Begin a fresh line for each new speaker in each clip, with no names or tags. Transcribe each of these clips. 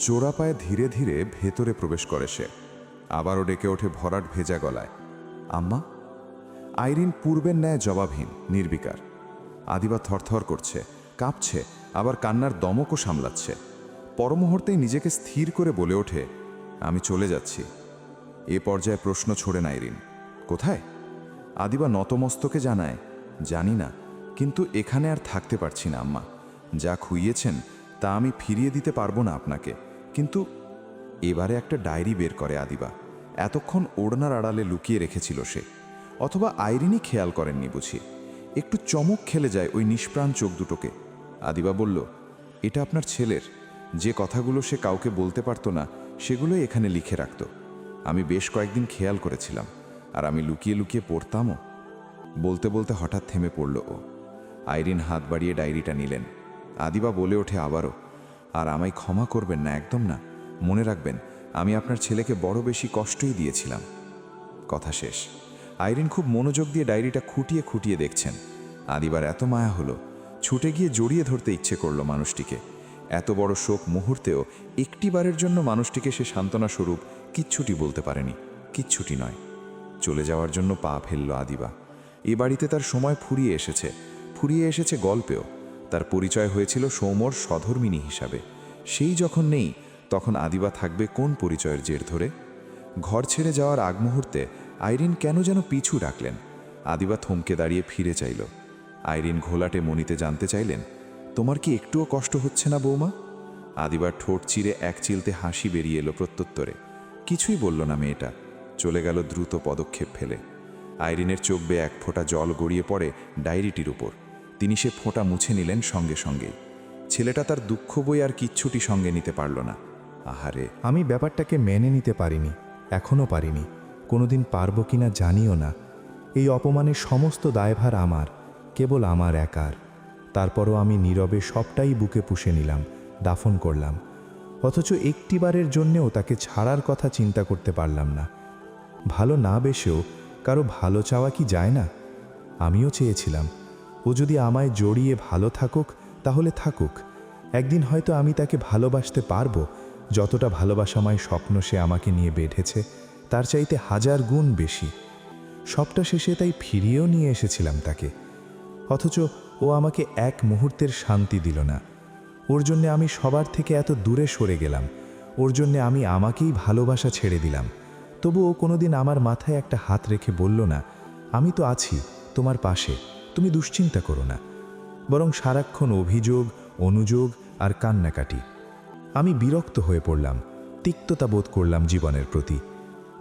চোরা পায়ে ধীরে ধীরে ভেতরে প্রবেশ করে সে। আবারও ডেকে ওঠে ভরাট ভেজা গলায়, আম্মা। আইরিন পূর্বের ন্যায় জবাবহীন, নির্বিকার। আদিবা থরথর করছে, কাঁপছে, আবার কান্নার দমকও সামলাচ্ছে। পরমুহূর্তেই নিজেকে স্থির করে বলে ওঠে, আমি চলে যাচ্ছি। এ পর্যায়ে প্রশ্ন ছোড়ে না আইরিন, কোথায়? আদিবা নতমস্তকে জানায়, জানি না, কিন্তু এখানে আর থাকতে পারছি না আম্মা। যা খুইয়েছেন তা আমি ফিরিয়ে দিতে পারবো না আপনাকে, কিন্তু এবারে একটা ডায়েরি বের করে আদিবা। এতক্ষণ ওড়নার আড়ালে লুকিয়ে রেখেছিল সে, অথবা আইরিনই খেয়াল করেননি বুঝি। একটু চমক খেলে যায় ওই নিষ্প্রাণ চোখ দুটোকে। আদিবা বলল, এটা আপনার ছেলের। যে কথাগুলো সে কাউকে বলতে পারতো না সেগুলোই এখানে লিখে রাখত। আমি বেশ কয়েকদিন খেয়াল করেছিলাম, আর আমি লুকিয়ে লুকিয়ে পড়তামও। বলতে বলতে হঠাৎ থেমে পড়ল ও। আইরিন হাত বাড়িয়ে ডায়েরিটা নিলেন। আদিবা বলে ওঠে আবারও, আর আমায় ক্ষমা করবেন না, একদম না। মনে রাখবেন, আমি আপনার ছেলেকে বড় বেশি কষ্টই দিয়েছিলাম। কথা শেষ। আইরিন খুব মনোযোগ দিয়ে ডায়েরিটা খুঁটিয়ে খুঁটিয়ে দেখছেন। আদিবার এত মায়া হলো, ছুটে গিয়ে জড়িয়ে ধরতে ইচ্ছে করল মানুষটিকে। এত বড় শোক মুহূর্তেও একটিবারের জন্য মানুষটিকে সে সান্ত্বনা স্বরূপ কিচ্ছুটি বলতে পারেনি, কিচ্ছুটি নয়। চলে যাওয়ার জন্য পা ফেলল আদিবা। এ বাড়িতে তার সময় ফুরিয়ে এসেছে গল্পেও। তার পরিচয় হয়েছিল সৌম্যর সধর্মিণী হিসাবে। সেই যখন নেই, তখন আদিবা থাকবে কোন পরিচয়ের জের ধরে? ঘর ছেড়ে যাওয়ার আগ মুহূর্তে আইরিন কেন যেন পিছু ডাকলেন। আদিবা থমকে দাঁড়িয়ে ফিরে চাইল। আইরিন ঘোলাটে মনিতে জানতে চাইলেন, তোমার কি একটুও কষ্ট হচ্ছে না বৌমা? আদিবার ঠোঁট চিরে এক চিলতে হাসি বেরিয়ে এলো প্রত্যুত্তরে। কিছুই বলল না মেয়েটা, চলে গেল দ্রুত পদক্ষেপ ফেলে। আইরিনের চোখ বেয়ে এক ফোঁটা জল গড়িয়ে পড়ে ডায়েরিটির উপর। তিনি সে ফোঁটা মুছে নিলেন সঙ্গে সঙ্গেই। ছেলেটা তার দুঃখ বই আর কিচ্ছুটি সঙ্গে নিতে পারল না। আহারে,
আমি ব্যাপারটাকে মেনে নিতে পারিনি, এখনও পারিনি, কোনোদিন পারবো কিনা জানিও না। এই অপমানের সমস্ত দায়ভার আমার, কেবল আমার একার। তারপরও আমি নীরবে সবটাই বুকে পুষে নিলাম, দাফন করলাম। অথচ একটিবারের জন্যেও তাকে ছাড়ার কথা চিন্তা করতে পারলাম না। ভালো না বেশেও কারো ভালো চাওয়া কি যায় না? আমিও চেয়েছিলাম ও যদি আমায় জড়িয়ে ভালো থাকুক, তাহলে থাকুক। একদিন হয়তো আমি তাকে ভালোবাসতে পারবো, যতটা ভালোবাসাময় স্বপ্ন সে আমাকে নিয়ে বেঁধেছে তার চাইতে 1000 গুণ বেশি। সবটা শেষে তাই ফিরিয়েও নিয়ে এসেছিলাম তাকে। অথচ ও আমাকে এক মুহূর্তের শান্তি দিল না। ওর জন্যে আমি সবার থেকে এত দূরে সরে গেলাম। ওর জন্যে আমি আমাকেই ভালোবাসা ছেড়ে দিলাম। তবু ও কোনোদিন আমার মাথায় একটা হাত রেখে বলল না, আমি তো আছি তোমার পাশে, তুমি দুশ্চিন্তা করো না। বরং সারাক্ষণ অভিযোগ, অনুযোগ আর কান্নাকাটি। আমি বিরক্ত হয়ে পড়লাম, তিক্ততা বোধ করলাম জীবনের প্রতি।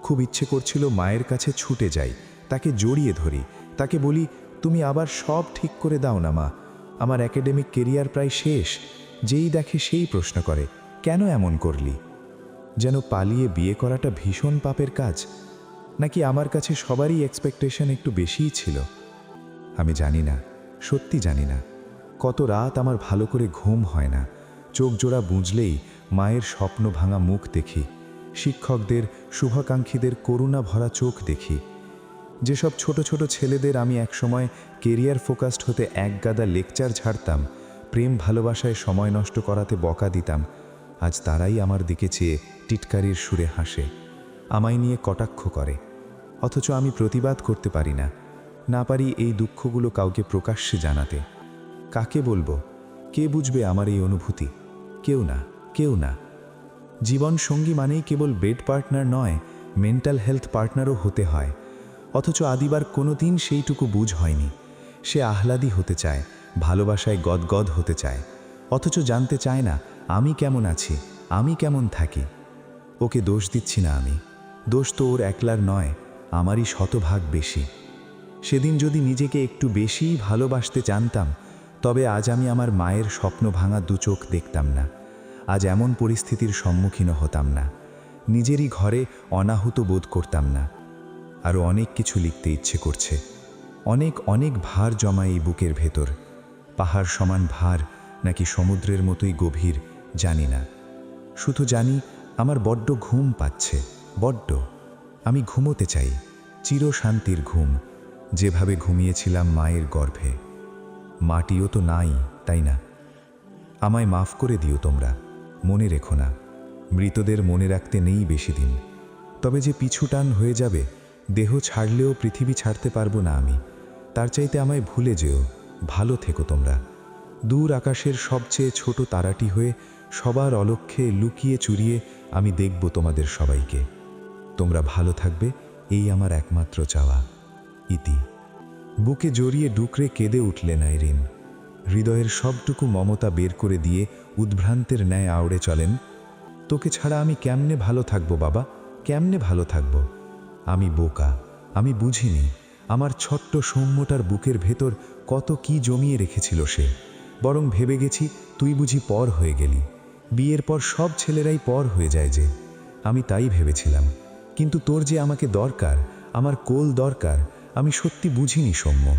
খুব ইচ্ছে করছিল মায়ের কাছে ছুটে যাই, তাকে জড়িয়ে ধরি, তাকে বলি, তুমি আবার সব ঠিক করে দাও না মা। আমার একাডেমিক কেরিয়ার প্রায় শেষ। যেই দেখে সেই প্রশ্ন করে, কেন এমন করলি? যেন পালিয়ে বিয়ে করাটা ভীষণ পাপের কাজ, নাকি আমার কাছে সবারই এক্সপেকটেশন একটু বেশিই ছিল। আমি জানি না, সত্যি জানি না। কত রাত আমার ভালো করে ঘুম হয় না। চোখ জোড়া বুঝলেই মায়ের স্বপ্ন ভাঙা মুখ দেখি, শিক্ষকদের, শুভাকাঙ্ক্ষীদের করুণা ভরা চোখ দেখি। যেসব ছোট ছোট ছেলেদের আমি একসময় কেরিয়ার ফোকাসড হতে একগাদা লেকচার ছাড়তাম, প্রেম ভালোবাসায় সময় নষ্ট করাতে বকা দিতাম, আজ তারাই আমার দিকে চেয়ে টিটকারির সুরে হাসে, আমায় নিয়ে কটাক্ষ করে। অথচ আমি প্রতিবাদ করতে পারি না, না পারি এই দুঃখগুলো কাউকে প্রকাশ্যে জানাতে। কাকে বলবো? কে বুঝবে আমার এই অনুভূতি? কেউ না, কেউ না। জীবন সঙ্গী মানেই কেবল বেড পার্টনার নয়, মেন্টাল হেলথ পার্টনারও হতে হয়। অথচ আদিবার কোনো দিন সেইটুকু বুঝ হয়নি। সে আহ্লাদী হতে চায়, ভালোবাসায় গদগদ হতে চায়, অথচ জানতে চায় না আমি কেমন আছি, আমি কেমন থাকি। ওকে দোষ দিচ্ছি না আমি, দোষ তো ওর একলার নয়, আমারই শতভাগ বেশি। সেদিন যদি নিজেকে একটু বেশিই ভালোবাসতে জানতাম, তবে আজ আমি আমার মায়ের স্বপ্ন ভাঙা দু চোখ দেখতাম না। আজ এমন পরিস্থিতির সম্মুখীন হতাম না, নিজেরই ঘরে অনাহুত বোধ করতাম না। আরও অনেক কিছু লিখতে ইচ্ছে করছে, অনেক অনেক ভার জমা এই বুকের ভেতর। পাহাড় সমান ভার নাকি সমুদ্রের মতোই গভীর জানি না। শুধু জানি আমার বড্ড ঘুম পাচ্ছে, বড্ড। আমি ঘুমোতে চাই, চিরশান্তির ঘুম, যেভাবে ঘুমিয়েছিলাম মায়ের গর্ভে। মাটিও তো নাই, তাই না? আমায় মাফ করে দিও তোমরা, মনে রেখো না, মৃতদের মনে রাখতে নেই বেশি দিন, তবে যে পিছু টান হয়ে যাবে, দেহ ছাড়লেও পৃথিবী ছাড়তে পারবো না আমি। তার চাইতে আমায় ভুলে যেও, ভালো থেকো তোমরা। দূর আকাশের সবচেয়ে ছোট তারাটি হয়ে সবার অলক্ষ্যে লুকিয়ে চুরিয়ে আমি দেখব তোমাদের সবাইকে। তোমরা ভালো থাকবে, এই আমার একমাত্র চাওয়া। ইতি। বুকে জড়িয়ে ডুকরে কেঁদে উঠলেন আইরিন। হৃদয়ের সবটুকু মমতা বের করে দিয়ে উদ্ভ্রান্তের ন্যায় আওড়ে চলেন, তোকে ছাড়া আমি কেমনে ভালো থাকবো বাবা, কেমনে ভালো থাকবো? আমি বোকা, আমি বুঝিনি আমার ছোট্ট সৌম্যটার বুকের ভেতর কত কি জমিয়ে রেখেছিল সে। বরং ভেবে গেছি তুই বুঝি পর হয়ে গেলি। বিয়ের পর সব ছেলেরাই পর হয়ে যায় যে, আমি তাই ভেবেছিলাম। কিন্তু তোর যে আমাকে দরকার, আমার কোল দরকার, আমি সত্যি বুঝিনি সৌম্য।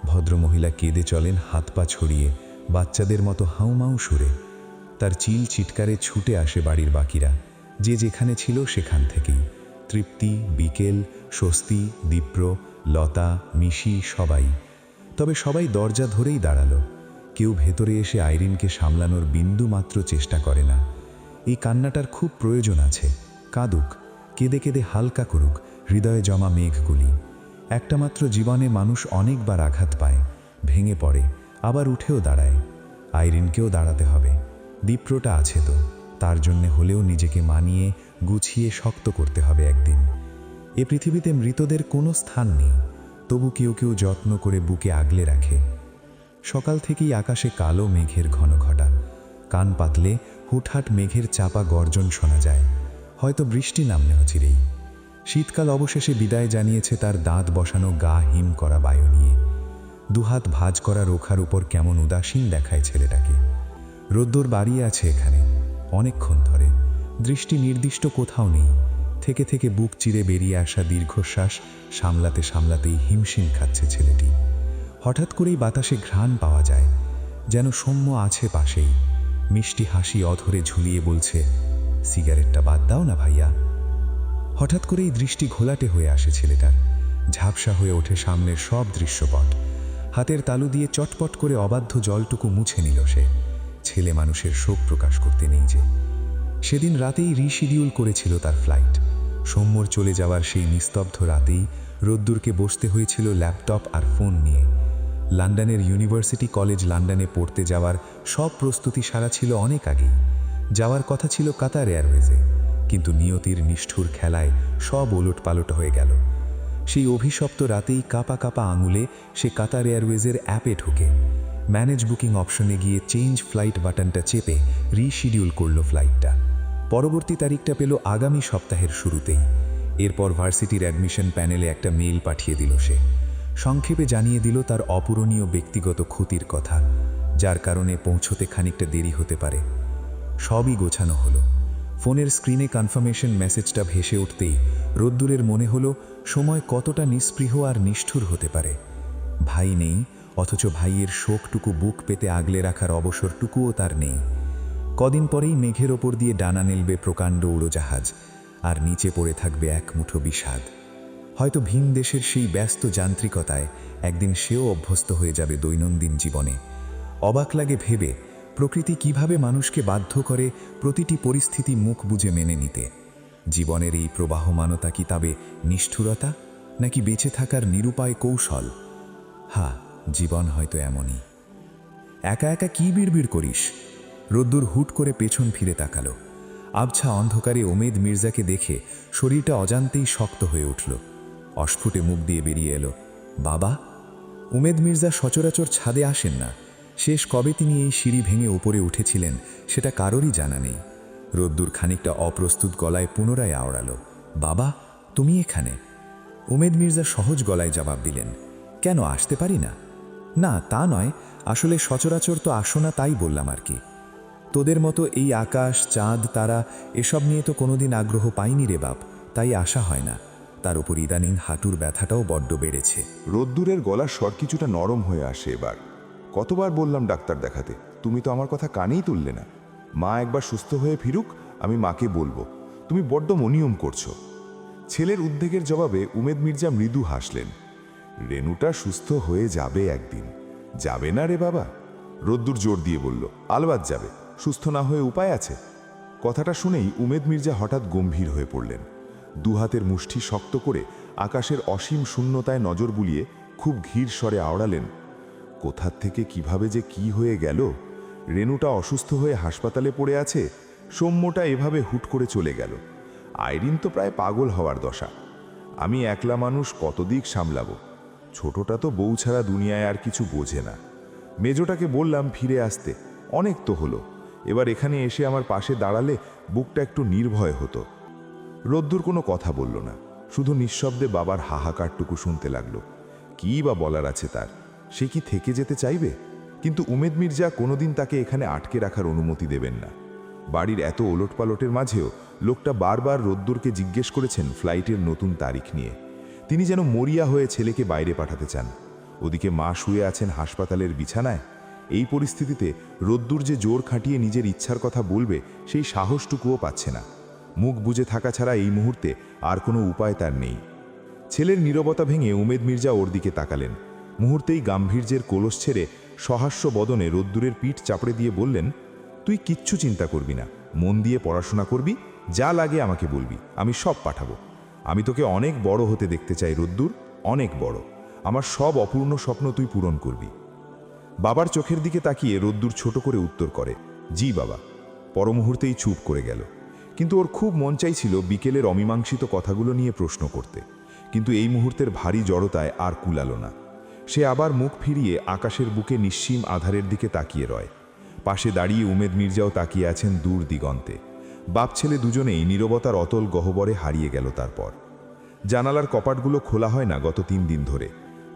ভদ্রমহিলা কেঁদে চলেন হাত পা ছড়িয়ে, বাচ্চাদের মতো হাউমাউ সুরে। তার চিল চিৎকারে ছুটে আসে বাড়ির বাকিরা, যে যেখানে ছিল সেখান থেকেই। তৃপ্তি, বিকেল, স্বস্তি, দীপ্র, লতা, মিশি, সবাই। তবে সবাই দরজা ধরেই দাঁড়ালো। কেউ ভেতরে এসে আইরিনকে সামলানোর বিন্দু মাত্র চেষ্টা করে না। এই কান্নাটার খুব প্রয়োজন আছে। কাঁদুক, কেঁদে কেঁদে হালকা করুক হৃদয়ে জমা মেঘগুলি। একটা মাত্র জীবনে মানুষ অনেকবার আঘাত পায়, ভেঙে পড়ে, আবার উঠেও দাঁড়ায়। আইরিনকেও দাঁড়াতে হবে। দীপ্রটা আছে তো, তার জন্যে হলেও নিজেকে মানিয়ে গুছিয়ে শক্ত করতে হবে একদিন। এ পৃথিবীতে মৃতদের কোনো স্থান নেই, তবু কেউ কেউ যত্ন করে বুকে আগলে রাখে। সকাল থেকেই আকাশে কালো মেঘের ঘন ঘটা। কান পাতলে হুটহাট মেঘের চাপা গর্জন শোনা যায়। হয়তো বৃষ্টি নামনে অচিরেই। শীতকাল অবশেষে বিদায় জানিয়েছে তার দাঁত বসানো গা হিম করা বায়ু নিয়ে। দুহাত ভাঁজ করা রোখার উপর কেমন উদাসীন দেখায় ছেলেটাকে। রোদ্দুর বাড়িয়ে আছে এখানে অনেকক্ষণ ধরে, দৃষ্টি নির্দিষ্ট কোথাও নেই। থেকে থেকে বুক চিরে বেরিয়ে আসা দীর্ঘশ্বাস সামলাতে সামলাতেই হিমশিম খাচ্ছে ছেলেটি। হঠাৎ করেই বাতাসে ঘ্রাণ পাওয়া যায়, যেন সৌম্য আছে পাশেই। মিষ্টি হাসি অধরে ঝুলিয়ে বলছে, সিগারেটটা বাদ দাও না ভাইয়া। হঠাৎ করেই দৃষ্টি ঘোলাটে হয়ে আসে ছেলেটার। ঝাপসা হয়ে ওঠে সামনের সব দৃশ্যপট। হাতের তালু দিয়ে চটপট করে অবাধ্য জলটুকু মুছে নিল সে। ছেলে মানুষের শোক প্রকাশ করতে নেই যে। সেদিন রাতেই রিশিডিউল করেছিল তার ফ্লাইট। সৌম্যর চলে যাওয়ার সেই নিস্তব্ধ রাতেই রোদ্দুরকে বসতে হয়েছিল ল্যাপটপ আর ফোন নিয়ে। লন্ডনের ইউনিভার্সিটি কলেজ লন্ডনে পড়তে যাওয়ার সব প্রস্তুতি সারা ছিল অনেক আগেই। যাওয়ার কথা ছিল কাতার এয়ারওয়েজে, কিন্তু নিয়তির নিষ্ঠুর খেলায় সব ওলটপালট হয়ে গেল। সেই অভিশপ্ত রাতেই কাঁপা কাঁপা আঙুলে সে কাতার এয়ারওয়েজের অ্যাপে ঢুকে ম্যানেজ বুকিং অপশনে গিয়ে চেঞ্জ ফ্লাইট বাটনটা চেপে রিশিডিউল করল ফ্লাইটটা। পরবর্তী তারিখটা পেল আগামী সপ্তাহের শুরুতেই। এরপর ভার্সিটির অ্যাডমিশন প্যানেলে একটা মেইল পাঠিয়ে দিল সে। সংক্ষেপে জানিয়ে দিল তার অপূরণীয় ব্যক্তিগত ক্ষতির কথা, যার কারণে পৌঁছতে খানিকটা দেরি হতে পারে। সবই গোছানো হলো। ফোনের স্ক্রিনে কনফার্মেশন মেসেজটা ভেসে উঠতেই রোদ্দুরের মনে হলো সময় কতটা নিস্পৃহ আর নিষ্ঠুর হতে পারে। ভাই নেই, অথচ ভাইয়ের শোকটুকু বুক পেতে আগলে রাখার অবসরটুকুও তার নেই। কদিন পরেই মেঘের ওপর দিয়ে ডানা নেলবে প্রকাণ্ড উড়োজাহাজ, আর নিচে পড়ে থাকবে এক মুঠো বিষাদ। হয়তো ভিন দেশের সেই ব্যস্ত যান্ত্রিকতায় একদিন সেও অভ্যস্ত হয়ে যাবে দৈনন্দিন জীবনে। অবাক লাগে ভেবে প্রকৃতি কিভাবে মানুষকে বাধ্য করে প্রতিটি পরিস্থিতি মুখ বুজে মেনে নিতে। জীবনের এই প্রবাহমানতা কি তবে নিষ্ঠুরতা, নাকি বেঁচে থাকার নিরুপায় কৌশল? হ্যাঁ, জীবন হয়তো এমনই। একা একা কি বিড়বিড় করিস? রোদ্দুর হুট করে পেছন ফিরে তাকালো। আবছা অন্ধকারে ওমেদ মির্জাকে দেখে শরীরটা অজান্তেই শক্ত হয়ে উঠল। অস্ফুটে মুখ দিয়ে বেরিয়ে এলো, বাবা। উমেদ মির্জা সচরাচর ছাদে আসেন না। শেষ কবে তিনি এই সিঁড়ি ভেঙে উপরে উঠেছিলেন সেটা কারোরই জানা নেই। রোদ্দুর খানিকটা অপ্রস্তুত গলায় পুনরায় আওড়ালো, বাবা, তুমি এখানে? উমেদ মির্জা সহজ গলায় জবাব দিলেন, কেন আসতে পারি না? না, তা নয়, আসলে সচরাচর তো আসো না, তাই বললাম আর কি। তোদের মতো এই আকাশ, চাঁদ, তারা এসব নিয়ে তো কোনোদিন আগ্রহ পাইনি রে বাপ, তাই আসা হয় না। তার উপর ইদানিং হাঁটুর ব্যথাটাও বড্ড বেড়েছে।
রোদ্দুরের গলার স্বর কিছুটা নরম হয়ে আসে এবার। কতবার বললাম ডাক্তার দেখাতে, তুমি তো আমার কথা কানেই তুললে না। মা একবার সুস্থ হয়ে ফিরুক, আমি মাকে বলবো। তুমি বড্ড মনিয়ম করছো। ছেলের উদ্বেগের জবাবে উমেদ মির্জা মৃদু হাসলেন। রেনুটা সুস্থ হয়ে যাবে একদিন। যাবে না রে বাবা? রোদ্দুর জোর দিয়ে বলল, আলবাত যাবে। সুস্থ না হয়ে উপায় আছে? কথাটা শুনেই উমেদ মির্জা হঠাৎ গম্ভীর হয়ে পড়লেন। দুহাতের মুষ্টি শক্ত করে আকাশের অসীম শূন্যতায় নজর বুলিয়ে খুব ধীর স্বরে আওড়ালেন, কোথার থেকে কিভাবে যে কি হয়ে গেল? রেনুটা অসুস্থ হয়ে হাসপাতালে পড়ে আছে, সৌম্যটা এভাবে হুট করে চলে গেল। আইরিন তো প্রায় পাগল হওয়ার দশা। আমি একলা মানুষ কত দিক সামলাবো। ছোটটা তো বউ ছাড়া দুনিয়ায় আর কিছু বোঝে না। মেজোটাকে বললাম ফিরে আসতে, অনেক তো হলো, এবার এখানে এসে আমার পাশে দাঁড়ালে বুকটা একটু নির্ভয় হতো। রোদ্দুর কোনো কথা বলল না, শুধু নিঃশব্দে বাবার হাহাকারটুকু শুনতে লাগলো। কী বা বলার আছে তার? সে কি থেকে যেতে চাইবে? কিন্তু উমেদ মির্জা কোনোদিন তাকে এখানে আটকে রাখার অনুমতি দেবেন না। বাড়ির এত ওলটপালটের মাঝেও লোকটা বারবার রোদ্দুরকে জিজ্ঞেস করেছেন ফ্লাইটের নতুন তারিখ নিয়ে। তিনি যেন মরিয়া হয়ে ছেলেকে বাইরে পাঠাতে চান। ওদিকে মা শুয়ে আছেন হাসপাতালের বিছানায়। এই পরিস্থিতিতে রোদ্দুর যে জোর খাটিয়ে নিজের ইচ্ছার কথা বলবে সেই সাহসটুকুও পাচ্ছে না। মুখ বুজে থাকা ছাড়া এই মুহূর্তে আর কোনো উপায় তার নেই। ছেলের নীরবতা ভেঙে উমেদ মির্জা ওর দিকে তাকালেন। মুহূর্তেই গাম্ভীর্যের কলস ছেড়ে সহাস্য বদনে রোদ্দুরের পিঠ চাপড়ে দিয়ে বললেন, তুই কিচ্ছু চিন্তা করবি না, মন দিয়ে পড়াশোনা করবি, যা লাগে আমাকে বলবি, আমি সব পাঠাবো। আমি তোকে অনেক বড় হতে দেখতে চাই রোদ্দুর, অনেক বড়। আমার সব অপূর্ণ স্বপ্ন তুই পূরণ করবি। বাবার চোখের দিকে তাকিয়ে রোদ্দুর ছোট করে উত্তর করে, জি বাবা। পরমুহূর্তেই চুপ করে গেল। কিন্তু ওর খুব মন চাইছিল বিকেলের অমীমাংসিত কথাগুলো নিয়ে প্রশ্ন করতে, কিন্তু এই মুহূর্তের ভারী জড়তায় আর কুলালো না। সে আবার মুখ ফিরিয়ে আকাশের বুকে নিঃসীম আধারের দিকে তাকিয়ে রয়। পাশে দাঁড়িয়ে উমেদ মির্জাও তাকিয়ে আছেন দূর দিগন্তে। বাপ ছেলে দুজনেই নীরবতার অতল গহ্বরে হারিয়ে গেল। তারপর জানালার কপাটগুলো খোলা হয় না গত 3 দিন ধরে।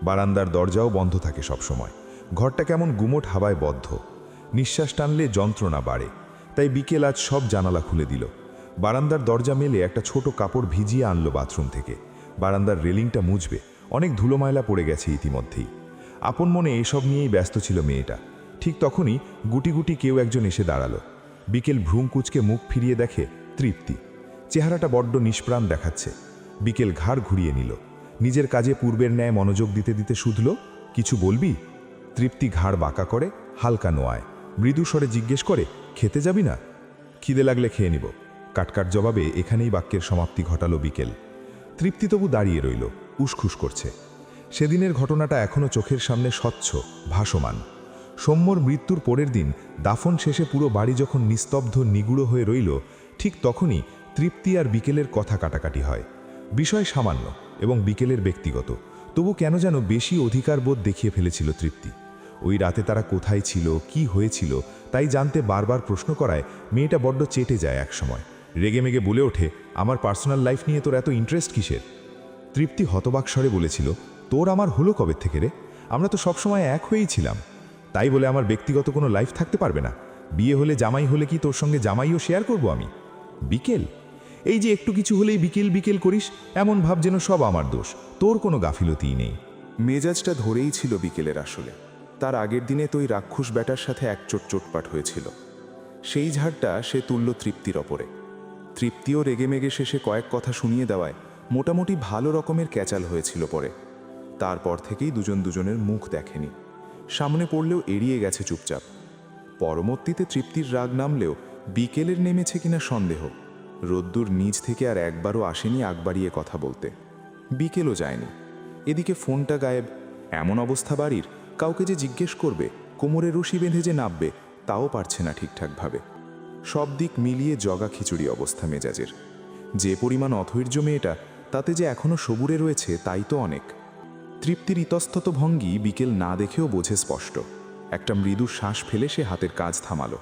বারান্দার দরজাও বন্ধ থাকে সবসময়। ঘরটা কেমন গুমোট হাওয়ায় বদ্ধ। নিঃশ্বাস টানলে যন্ত্রণা বাড়ে। তাই বিকেল আজ সব জানালা খুলে দিল। বারান্দার দরজা মেলে একটা ছোট কাপড় ভিজিয়ে আনলো বাথরুম থেকে। বারান্দার রেলিংটা মুছবে, অনেক ধুলো ময়লা পড়ে গেছে ইতিমধ্যেই। আপন মনে এসব নিয়েই ব্যস্ত ছিল মেয়েটা। ঠিক তখনই গুটি গুটি কেউ একজন এসে দাঁড়ালো। বিকেল ভ্রুম কুচকে মুখ ফিরিয়ে দেখে তৃপ্তি। চেহারাটা বড্ড নিষ্প্রাণ দেখাচ্ছে। বিকেল ঘাড় ঘুরিয়ে নিল। নিজের কাজে পূর্বের ন্যায় মনোযোগ দিতে দিতে শুধল, কিছু বলবি? তৃপ্তি ঘাড় বাঁকা করে হালকা নোয়ায়, মৃদু স্বরে জিজ্ঞেস করে, খেতে যাবি না? খিদে লাগলে খেয়ে নিব। কাটকাট জবাবে এখানেই বাক্যের সমাপ্তি ঘটালো বিকেল। তৃপ্তি তবু দাঁড়িয়ে রইল, উসখুস করছে। সেদিনের ঘটনাটা এখনও চোখের সামনে স্বচ্ছ, ভাসমান। সৌম্যর মৃত্যুর পরের দিন দাফন শেষে পুরো বাড়ি যখন নিস্তব্ধ নিগুড়ো হয়ে রইল, ঠিক তখনই তৃপ্তি আর বিকেলের কথা কাটাকাটি হয়। বিষয় সামান্য এবং বিকেলের ব্যক্তিগত, তবু কেন যেন বেশি অধিকারবোধ দেখিয়ে ফেলেছিল তৃপ্তি। ওই রাতে তারা কোথায় ছিল, কি হয়েছিল তাই জানতে বারবার প্রশ্ন করায় মেয়েটা বড্ড চেটে যায়। একসময় রেগেমেগে বলে ওঠে, আমার পার্সোনাল লাইফ নিয়ে তোর এত ইন্টারেস্ট কিসের? তৃপ্তি হতবাক স্বরে বলেছিল, তোর আমার হলো কবে থেকে রে? আমরা তো সবসময় এক হয়েই ছিলাম। তাই বলে আমার ব্যক্তিগত কোনো লাইফ থাকতে পারবে না? বিয়ে হলে জামাই হলে কি তোর সঙ্গে জামাইও শেয়ার করব আমি? বিকেল, এই যে একটু কিছু হলেই বিকেল বিকেল করিস, এমন ভাব যেন সব আমার দোষ, তোর কোনো গাফিলতিই নেই।
মেজাজটা ধরেই ছিল বিকেলের আসলে। তার আগের দিনে তো ওই রাক্ষস ব্যাটার সাথে এক চোটপাট হয়েছিল। সেই ঝাড়টা সে তুলল তৃপ্তির ওপরে। তৃপ্তিও রেগেমেগে শেষে কয়েক কথা শুনিয়ে দেওয়ায় মোটামুটি ভালো রকমের ক্যাচাল হয়েছিল পরে। তারপর থেকেই দুজন দুজনের মুখ দেখেনি, সামনে পড়লেও এড়িয়ে গেছে চুপচাপ। পরবর্তীতে তৃপ্তির রাগ নামলেও বিকেলের নেমেছে কিনা সন্দেহ। রোদ্দুর নিজ থেকে আর একবারও আসেনি আগ বাড়িয়ে কথা বলতে। বিকেলও যায়নি। এদিকে ফোনটা গায়েব। এমন অবস্থা বাড়ির, কাউকে যে জিজ্ঞেস করবে, কোমরে রশি বেঁধে যে নামবে, তাও পারছে না ঠিকঠাকভাবে। সব দিক মিলিয়ে জগা খিচুড়ি অবস্থা মেজাজের। যে পরিমাণ অধৈর্য মেয়েটা, তাতে যে এখনও সবুরে রয়েছে তাই তো অনেক। তৃপ্তির ইতস্তত ভঙ্গি বিকেল না দেখেও বোঝে স্পষ্ট। একটা মৃদু শ্বাস ফেলে সে হাতের কাজ থামালো।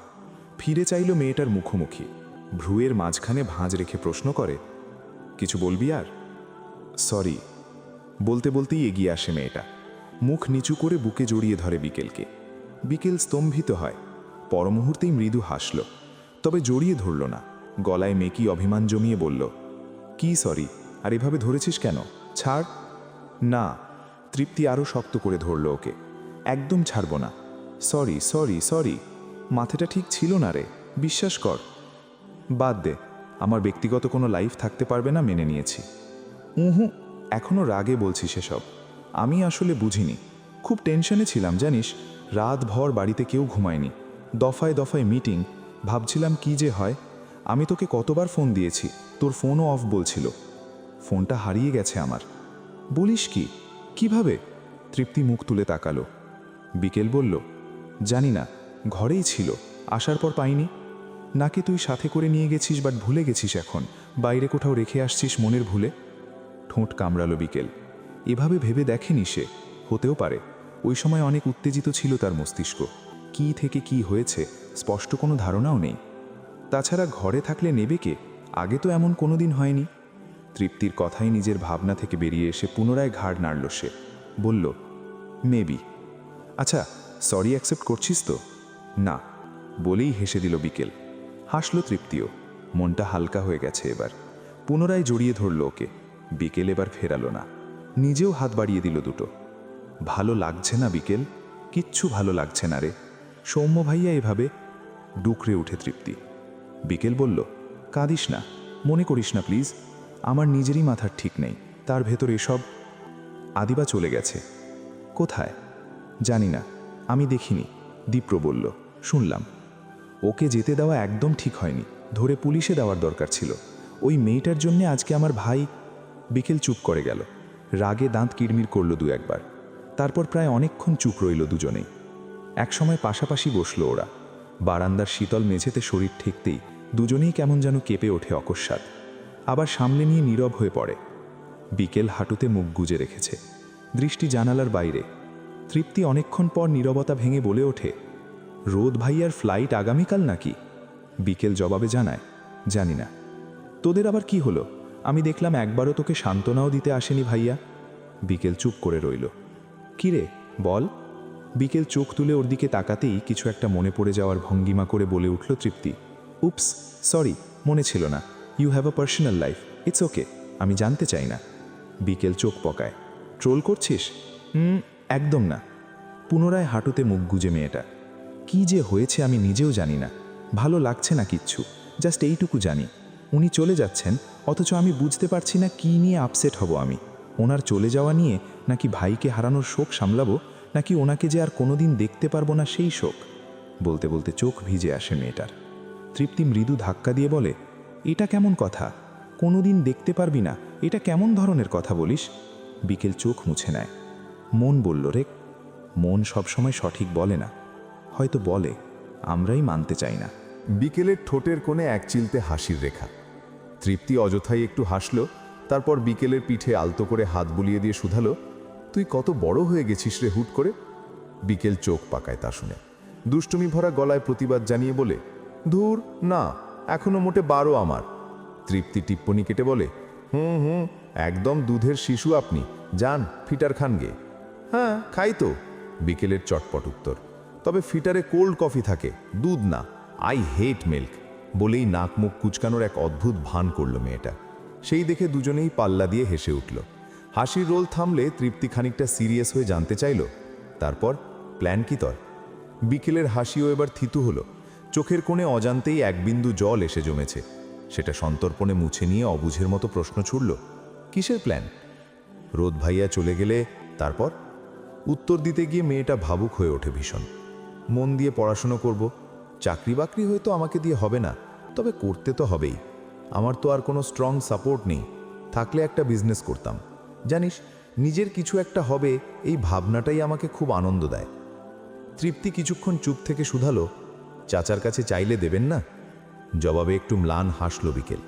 ফিরে চাইল মেয়েটার মুখোমুখি। ভ্রুয়ের মাঝখানে ভাঁজ রেখে প্রশ্ন করে, কিছু বলবি আর? সরি বলতে বলতেই এগিয়ে আসে মেয়েটা। মুখ নিচু করে বুকে জড়িয়ে ধরে বিকেলকে। বিকেল স্তম্ভিত হয়। পরমুহূর্তেই মৃদু হাসল, তবে জড়িয়ে ধরল না। গলায় মেকি অভিমান জমিয়ে বলল, কি সরি? আর এভাবে ধরেছিস কেন? ছাড়। না। তৃপ্তি আরও শক্ত করে ধরল ওকে। একদম ছাড়ব না। সরি সরি সরি, মাথাটা ঠিক ছিল না রে, বিশ্বাস কর। বাদ দে, আমার ব্যক্তিগত কোনো লাইফ থাকতে পারবে না, মেনে নিয়েছি। এখনও রাগে বলছি সেসব। আমি আসলে বুঝিনি, খুব টেনশনে ছিলাম জানিস। রাতভর বাড়িতে কেউ ঘুমায়নি, দফায় দফায় মিটিং। ভাবছিলাম কি যে হয়। আমি তোকে কতবার ফোন দিয়েছি, তোর ফোনও অফ বলছিল। ফোনটা হারিয়ে গেছে আমার। বলিস কি? কিভাবে? তৃপ্তি মুখ তুলে তাকালো। বিকেল বলল, জানি না, ঘরেই ছিল, আসার পর পাইনি। নাকি তুই সাথে করে নিয়ে গেছিস বাট ভুলে গেছিস, এখন বাইরে কোথাও রেখে আসছিস মনের ভুলে? ঠোঁট কামড়ালো বিকেল। এভাবে ভেবে দেখেনি সে। হতেও পারে ওই সময় অনেক উত্তেজিত ছিল তার মস্তিষ্ক। কি থেকে কি হয়েছে স্পষ্ট কোনো ধারণাও নেই। তাছাড়া ঘরে থাকলে নেবে কে? আগে তো এমন কোনো দিন হয়নি। তৃপ্তির কথাই নিজের ভাবনা থেকে বেরিয়ে এসে পুনরায় ঘাড় নাড়ল সে। বলল, মেবি। আচ্ছা, সরি অ্যাকসেপ্ট করছিস তো? না, বলেই হেসে দিল বিকেল। হাসল তৃপ্তিও। মনটা হালকা হয়ে গেছে এবার। পুনরায় জড়িয়ে ধরল ওকে। বিকেল এবার ফেরালো না, নিজেও হাত বাড়িয়ে দিল দুটো। ভালো লাগছে না বিকেল, কিচ্ছু ভালো লাগছে না রে। সৌম্য ভাইয়া এভাবে। ডুকরে উঠে তৃপ্তি। বিকেল বলল, কাঁদিস না, মনে করিস না প্লিজ। আমার নিজেরই মাথার ঠিক নেই, তার ভেতর এসব। আদিবা চলে গেছে। কোথায়? জানি না, আমি দেখিনি। দীপ্র বলল, শুনলাম। ওকে যেতে দেওয়া একদম ঠিক হয়নি, ধরে পুলিশে দেওয়ার দরকার ছিল। ওই মেয়েটার জন্যে আজকে আমার ভাই। বিকেল চুপ করে গেল। রাগে দাঁত কিড়মির করল দু একবার। তারপর প্রায় অনেকক্ষণ চুপ রইল দুজনেই। একসময় পাশাপাশি বসল ওরা। বারান্দার শীতল মেঝেতে শরীর ঠেকতেই দুজনেই কেমন যেন কেঁপে ওঠে অকস্মাৎ। আবার সামলে নিয়ে নীরব হয়ে পড়ে। বিকেল হাঁটুতে মুখ গুজে রেখেছে, দৃষ্টি জানালার বাইরে। তৃপ্তি অনেকক্ষণ পর নীরবতা ভেঙে বলে ওঠে, রোদ ভাইয়ার ফ্লাইট আগামীকাল নাকি? বিকেল জবাবে জানায়, জানি না। তোদের আবার কি হলো? আমি দেখলাম একবারও তোকে সান্ত্বনাও দিতে আসেনি ভাইয়া। বিকেল চুপ করে রইল। কিরে বল। বিকেল চোখ তুলে ওর দিকে তাকাতেই কিছু একটা মনে পড়ে যাওয়ার ভঙ্গিমা করে বলে উঠল তৃপ্তি, উপস, সরি, মনে ছিল না। You have a personal life, it's okay, আমি জানতে চাই না। বিকেল চোখ পকায়, ট্রোল করছিস? একদম না। পুনরায় হাঁটুতে মুখ গুজে মেয়েটা। কি যে হয়েছে আমি নিজেও জানি না, ভালো লাগছে না কিচ্ছু, জাস্ট এইটুকু জানি উনি চলে যাচ্ছেন, অথচ আমি বুঝতে পারছি না কি নিয়ে আপসেট হব আমি। ওনার চলে যাওয়া নিয়ে, নাকি ভাইকে হারানোর শোক সামলাবো, নাকি ওনাকে যে আর কোনোদিন দেখতে পারবো না সেই শোক। বলতে বলতে চোখ ভিজে আসে মেয়েটার। তৃপ্তি মৃদু ধাক্কা দিয়ে বলে, এটা কেমন কথা? কোনোদিন দেখতে পারবি না, এটা কেমন ধরনের কথা বলিস? বিকেল চোখ মুছে নেয়। মন বলল রে। মন সবসময় সঠিক বলে না, হয়তো বলে, আমরাই মানতে চাই না।
বিকেলের ঠোঁটের কোণে এক চিলতে হাসির রেখা। তৃপ্তি অযথাই একটু হাসল, তারপর বিকেলের পিঠে আলতো করে হাত বুলিয়ে দিয়ে শুধালো, তুই কত বড় হয়ে গেছিস রে হুট করে? বিকেল চোখ পাকায় তা শুনে। দুষ্টুমি ভরা গলায় প্রতিবাদ জানিয়ে বলে, ধুর না, এখনো মোটে 12 আমার। তৃপ্তি টিপ্পনি কেটে বলে, হুম, একদম দুধের শিশু আপনি, যান ফিটার খান গে। হ্যাঁ খাই তো, বিকেলের চটপট উত্তর। তবে ফিটারে কোল্ড কফি থাকে, দুধ না। I hate milk. বলেই নাক মুখ কুচকানোর এক অদ্ভুত ভান করল মেয়েটা। সেই দেখে দুজনেই পাল্লা দিয়ে হেসে উঠল। হাসির রোল থামলে তৃপ্তি খানিকটা সিরিয়াস হয়ে জানতে চাইল, তারপর প্ল্যান কি তোর? বিকেলের হাসিও এবার থিতু হলো। চোখের কোণে অজান্তেই এক বিন্দু জল এসে জমেছে। সেটা সন্তর্পণে মুছে নিয়ে অবুঝের মতো প্রশ্ন ছুড়ল, কিসের প্ল্যান? রোদ ভাইয়া চলে গেলে তারপর? উত্তর দিতে গিয়ে মেয়েটা ভাবুক হয়ে ওঠে ভীষণ। মন দিয়ে পড়াশুনো করব, চাকরি বাকরি হয়তো আমাকে দিয়ে হবে না, তবে করতে তো হবেই। আমার তো আর কোনো স্ট্রং সাপোর্ট নেই, থাকলে একটা বিজনেস করতাম। জানিস, নিজের কিছু একটা হবে, এই ভাবনাটাই আমাকে খুব আনন্দ দেয়। তৃপ্তি কিছুক্ষণ চুপ থেকে শুধালো, চাচার কাছে চাইলে দেবেন না? জবাবে একটু ম্লান হাসল বিকেল।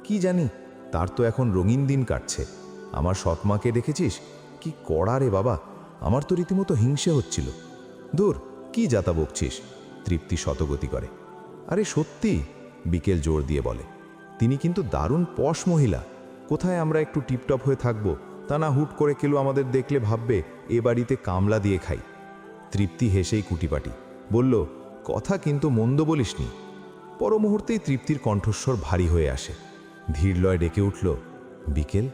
কি জানি, তার তো এখন রঙিন দিন কাটছে। আমার সৎমাকে দেখেছিস, কি কড়া রে বাবা, আমার তো রীতিমতো হিংসে হচ্ছিল। দূর, কি যাতা বকছিস? তৃপ্তি শতগতি করে। আরে সত্যি, বিকেল জোর দিয়ে বলে। তিনি কিন্তু দারুণ পশ মহিলা। কোথায় আমরা একটু টিপটপ হয়ে থাকবো, তা না হুট করে কেউ আমাদের দেখলে ভাববে এ বাড়িতে কামলা দিয়ে খাই। তৃপ্তি হেসেই কুটিপাটি বলল, কথা কিন্তু মন্দ বলিসনি। পর মুহূর্তেই তৃপ্তির কণ্ঠস্বর ভারী হয়ে আসে। ধীরলয় ডেকে উঠল, বিকেল?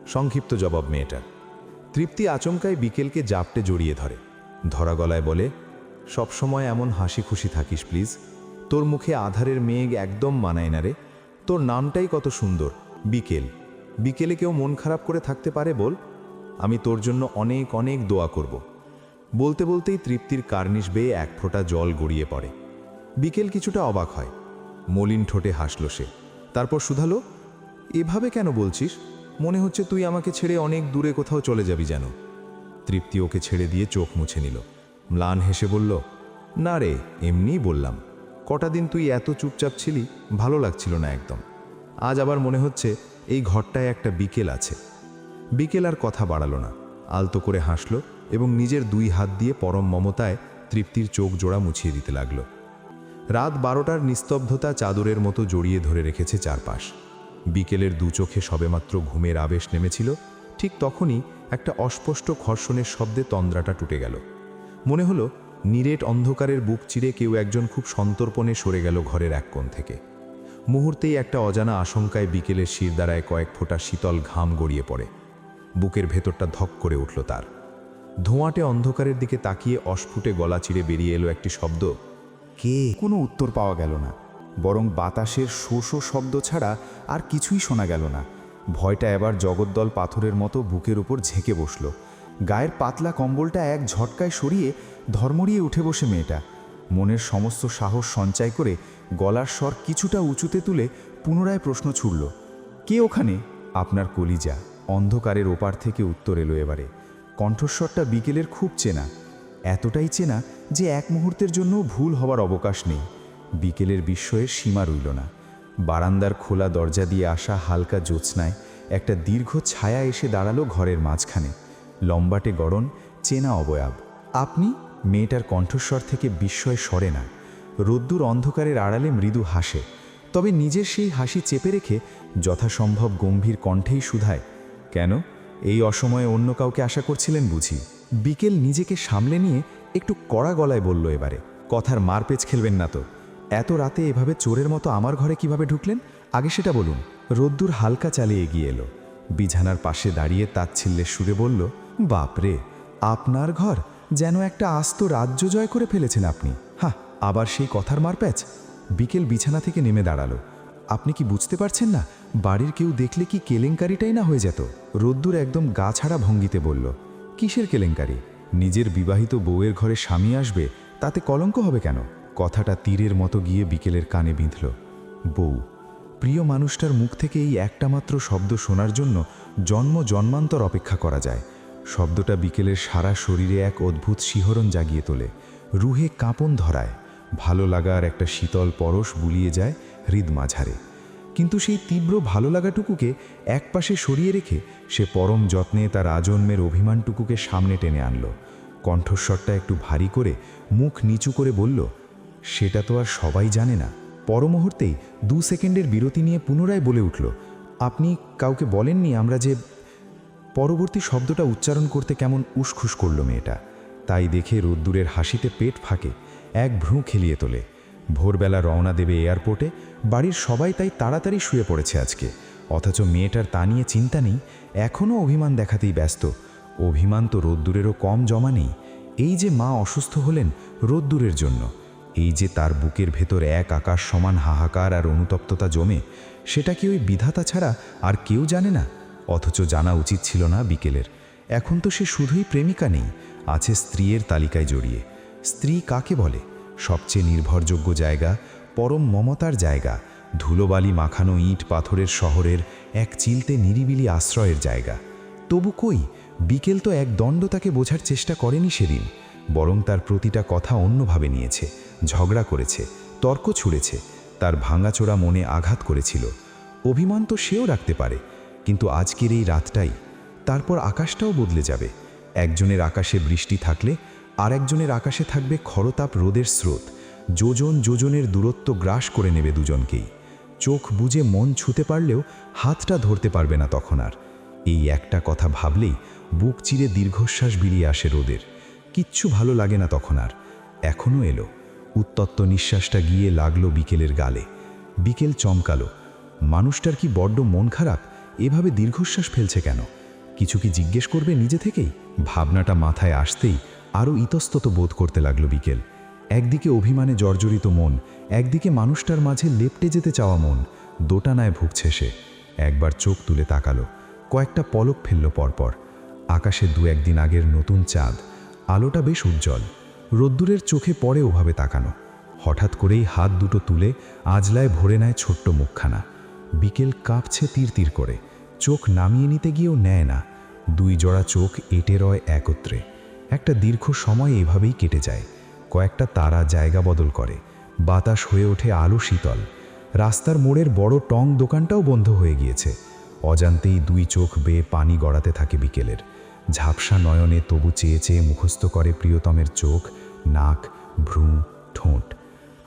সংক্ষিপ্ত জবাব মেয়েটার। তৃপ্তি আচমকায় বিকেলকে জাপটে জড়িয়ে ধরে। ধরা গলায় বলে, সবসময় এমন হাসি খুশি থাকিস প্লিজ। তোর মুখে আধারের মেঘ একদম মানায় না রে। তোর নামটাই কত সুন্দর, বিকেল। বিকেলে কেউ মন খারাপ করে থাকতে পারে বল? আমি তোর জন্য অনেক অনেক দোয়া করব। বলতে বলতেই তৃপ্তির কার্নিশ বেয়ে এক ফোঁটা জল গড়িয়ে পড়ে। বিকেল কিছুটা অবাক হয়।
মলিন ঠোঁটে হাসল সে। তারপর শুধালো, এভাবে কেন বলছিস? মনে হচ্ছে তুই আমাকে ছেড়ে অনেক দূরে কোথাও চলে যাবি যেন। তৃপ্তি ওকে ছেড়ে দিয়ে চোখ মুছে নিল। ম্লান হেসে বলল, না রে, এমনিই বললাম। কটা দিন তুই এত চুপচাপ ছিলি, ভালো লাগছিল না একদম। আজ আবার মনে হচ্ছে এই ঘরটায় একটা বিকেল আছে। বিকেল আর কথা বাড়ালো না, আলতো করে হাসল এবং নিজের 2 হাত দিয়ে পরম মমতায় তৃপ্তির চোখ জোড়া মুছিয়ে দিতে লাগল। রাত 12টার নিস্তব্ধতা চাদরের মতো জড়িয়ে ধরে রেখেছে চারপাশ। বিকেলের 2 চোখে সবেমাত্র ঘুমের আবেশ নেমেছিল, ঠিক তখনই একটা অস্পষ্ট খর্ষণের শব্দে তন্দ্রাটা টুটে গেল। মনে হলো নিরেট অন্ধকারের বুক চিরে কেউ একজন খুব সন্তর্পণে সরে গেল ঘরের এক কোণ থেকে। মুহূর্তেই একটা অজানা আশঙ্কায় বিকেলের শিরদাঁড়ায় কয়েক ফোঁটা শীতল ঘাম গড়িয়ে পড়ে। বুকের ভেতরটা ধক করে উঠল তার। ধোঁয়াটে অন্ধকারের দিকে তাকিয়ে অস্ফুটে গলা চিরে বেরিয়ে এলো একটি শব্দ, কে?
কোনো উত্তর পাওয়া গেল না, বরং বাতাসের শোষো শব্দ ছাড়া আর কিছুই শোনা গেল না। ভয়টা এবার জগদ্দল পাথরের মতো বুকের উপর ঝেঁকে বসল। গায়ের পাতলা কম্বলটা এক ঝটকায় সরিয়ে ধর্মড়িয়ে উঠে বসে মেয়েটা। মনের সমস্ত সাহস সঞ্চয় করে গলার স্বর কিছুটা উঁচুতে তুলে পুনরায় প্রশ্ন ছুড়ল, কে ওখানে? আপনার কলিজা। অন্ধকারের ওপার থেকে উত্তর এলো এবারে। কণ্ঠস্বরটা বিকেলের খুব চেনা, এতটাই চেনা যে এক মুহূর্তের জন্য ভুল হওয়ার অবকাশ নেই। বিকেলের বিস্ময়ের সীমা রইল না। বারান্দার খোলা দরজা দিয়ে আসা হালকা জ্যোৎস্নায় একটা দীর্ঘ ছায়া এসে দাঁড়ালো ঘরের মাঝখানে। লম্বাটে গড়ন, চেনা অবয়ব। আপনি? মেয়েটার কণ্ঠস্বর থেকে বিস্ময় সরে না। রোদ্দুর অন্ধকারের আড়ালে মৃদু হাসে, তবে নিজের সেই হাসি চেপে রেখে যথাসম্ভব গম্ভীর কণ্ঠেই শুধায়, কেন? এই অসময়ে অন্য কাউকে আশা করছিলেন বুঝি? বিকেল নিজেকে সামলে নিয়ে একটু কড়া গলায় বলল এবারে, কথার মারপেচ খেলবেন না তো। এত রাতে এভাবে চোরের মতো আমার ঘরে কিভাবে ঢুকলেন, আগে সেটা বলুন। রোদ্দুর হালকা চালে এগিয়ে এলো, বিছানার পাশে দাঁড়িয়ে তাচ্ছিল্যের সুরে বলল, বাপরে, আপনার ঘর? যেন একটা আস্ত রাজ্য জয় করে ফেলেছেন আপনি। হ্যাঁ, আবার সেই কথার মারপ্যাচ। বিকেল বিছানা থেকে নেমে দাঁড়ালো। আপনি কি বুঝতে পারছেন না, বাড়ির কেউ দেখলে কি কেলেঙ্কারিটাই না হয়ে যেত? রোদ্দুর একদম গা ছাড়া ভঙ্গিতে বলল, কিসের কেলেঙ্কারি? নিজের বিবাহিত বউয়ের ঘরে স্বামী আসবে, তাতে কলঙ্ক হবে কেন? কথাটা তীরের মতো গিয়ে বিকেলের কানে বিঁধল। বউ, প্রিয় মানুষটার মুখ থেকে এই একটা মাত্র শব্দ শোনার জন্য জন্ম জন্মান্তর অপেক্ষা করা যায়। শব্দটা বিকেলের সারা শরীরে এক অদ্ভুত শিহরণ জাগিয়ে তোলে, রুহে কাঁপন ধরায়। ভালো লাগার একটা শীতল পরশ বুলিয়ে যায় হৃদ মাঝারে। কিন্তু সেই তীব্র ভালো লাগাটুকুকে একপাশে সরিয়ে রেখে সে পরম যত্নে তার আজন্মের অভিমানটুকুকে সামনে টেনে আনল। কণ্ঠস্বরটা একটু ভারী করে মুখ নিচু করে বলল, সেটা তো আর সবাই জানে না। পরমুহূর্তেই 2 সেকেন্ডের বিরতি নিয়ে পুনরায় বলে উঠল, আপনি কাউকে বলেননি আমরা যে? পরবর্তী শব্দটা উচ্চারণ করতে কেমন উসখুস করল মেয়েটা। তাই দেখে রোদ্দুরের হাসিতে পেট ফাঁকে, এক ভ্রু খেলিয়ে তোলে। ভোরবেলা রওনা দেবে এয়ারপোর্টে, বাড়ির সবাই তাই তাড়াতাড়ি শুয়ে পড়েছে আজকে। অথচ মেয়েটার তা নিয়ে চিন্তা নেই, এখনও অভিমান দেখাতেই ব্যস্ত। অভিমান তো রোদ্দুরেরও কম জমা নেই। এই যে মা অসুস্থ হলেন রোদ্দুরের জন্য, এই যে তার বুকের ভেতর এক আকাশ সমান হাহাকার আর অনুতপ্ততা জমে, সেটা কি ওই বিধাতা ছাড়া আর কেউ জানে না? অথচ জানা উচিত ছিল না বিকেলের। এখন তো সে শুধুই প্রেমিকা নেই, আছে স্ত্রীর তালিকায় জড়িয়ে। স্ত্রী কাকে বলে? সবচেয়ে নির্ভরযোগ্য জায়গা, পরম মমতার জায়গা, ধুলোবালি মাখানো ইট পাথরের শহরের এক চিলতে নিরিবিলি আশ্রয়ের জায়গা। তবু কই, বিকেল তো এক দণ্ড তাকে বোঝার চেষ্টা করেনি সেদিন, বরং তার প্রতিটা কথা অন্যভাবে নিয়েছে, ঝগড়া করেছে, তর্ক ছুঁড়েছে, তার ভাঙাচোরা মনে আঘাত করেছিল। অভিমান তো সেও রাখতে পারে, কিন্তু আজকের এই রাতটাই। তারপর আকাশটাও বদলে যাবে। একজনের আকাশে বৃষ্টি থাকলে আর একজনের আকাশে থাকবে খরতাপ রোদের স্রোত। যোজন যোজনের দূরত্ব গ্রাস করে নেবে দুজনকেই। চোখ বুজে মন ছুঁতে পারলেও হাতটা ধরতে পারবে না তখন আর। এই একটা কথা ভাবলেই বুক চিরে দীর্ঘশ্বাস বেরিয়ে আসে রোদের। কিচ্ছু ভালো লাগে না তখন আর। এখনও এলো। উত্তপ্ত নিঃশ্বাসটা গিয়ে লাগলো বিকেলের গালে। বিকেল চমকালো। মানুষটার কি বড্ড মন খারাপ, এভাবে দীর্ঘশ্বাস ফেলছে কেন? কিছু কি জিজ্ঞেস করবে নিজে থেকেই? ভাবনাটা মাথায় আসতেই আরও ইতস্তত বোধ করতে লাগলো বিকেল। একদিকে অভিমানে জর্জরিত মন, একদিকে মানুষটার মাঝে লেপটে যেতে চাওয়া মন, দোটানায় ভুগছে সে। একবার চোখ তুলে তাকালো, কয়েকটা পলক ফেলল পরপর। আকাশে 2-1 দিন আগের নতুন চাঁদ, আলোটা বেশ উজ্জ্বল। রোদ্দুরের চোখে পড়ে ওভাবে তাকানো। হঠাৎ করেই হাত দুটো তুলে আজলায় ভরে নেয় ছোট্ট মুখখানা। বিকেল কাঁপছে তীর তীর করে, চোখ নামিয়ে নিতে গিয়েও নেয় না। দুই জোড়া চোখ এঁটে রয় একত্রে। একটা দীর্ঘ সময় এভাবেই কেটে যায়। কয়েকটা তারা জায়গা বদল করে, বাতাস হয়ে ওঠে আলো শীতল। রাস্তার মোড়ের বড় টং দোকানটাও বন্ধ হয়ে গিয়েছে। অজান্তেই দুই চোখ বেয়ে পানি গড়াতে থাকে বিকেলের। ঝাপসা নয়নে তবু চেয়ে চেয়ে মুখস্থ করে প্রিয়তমের চোখ, নাক, ভ্রু, ঠোঁট।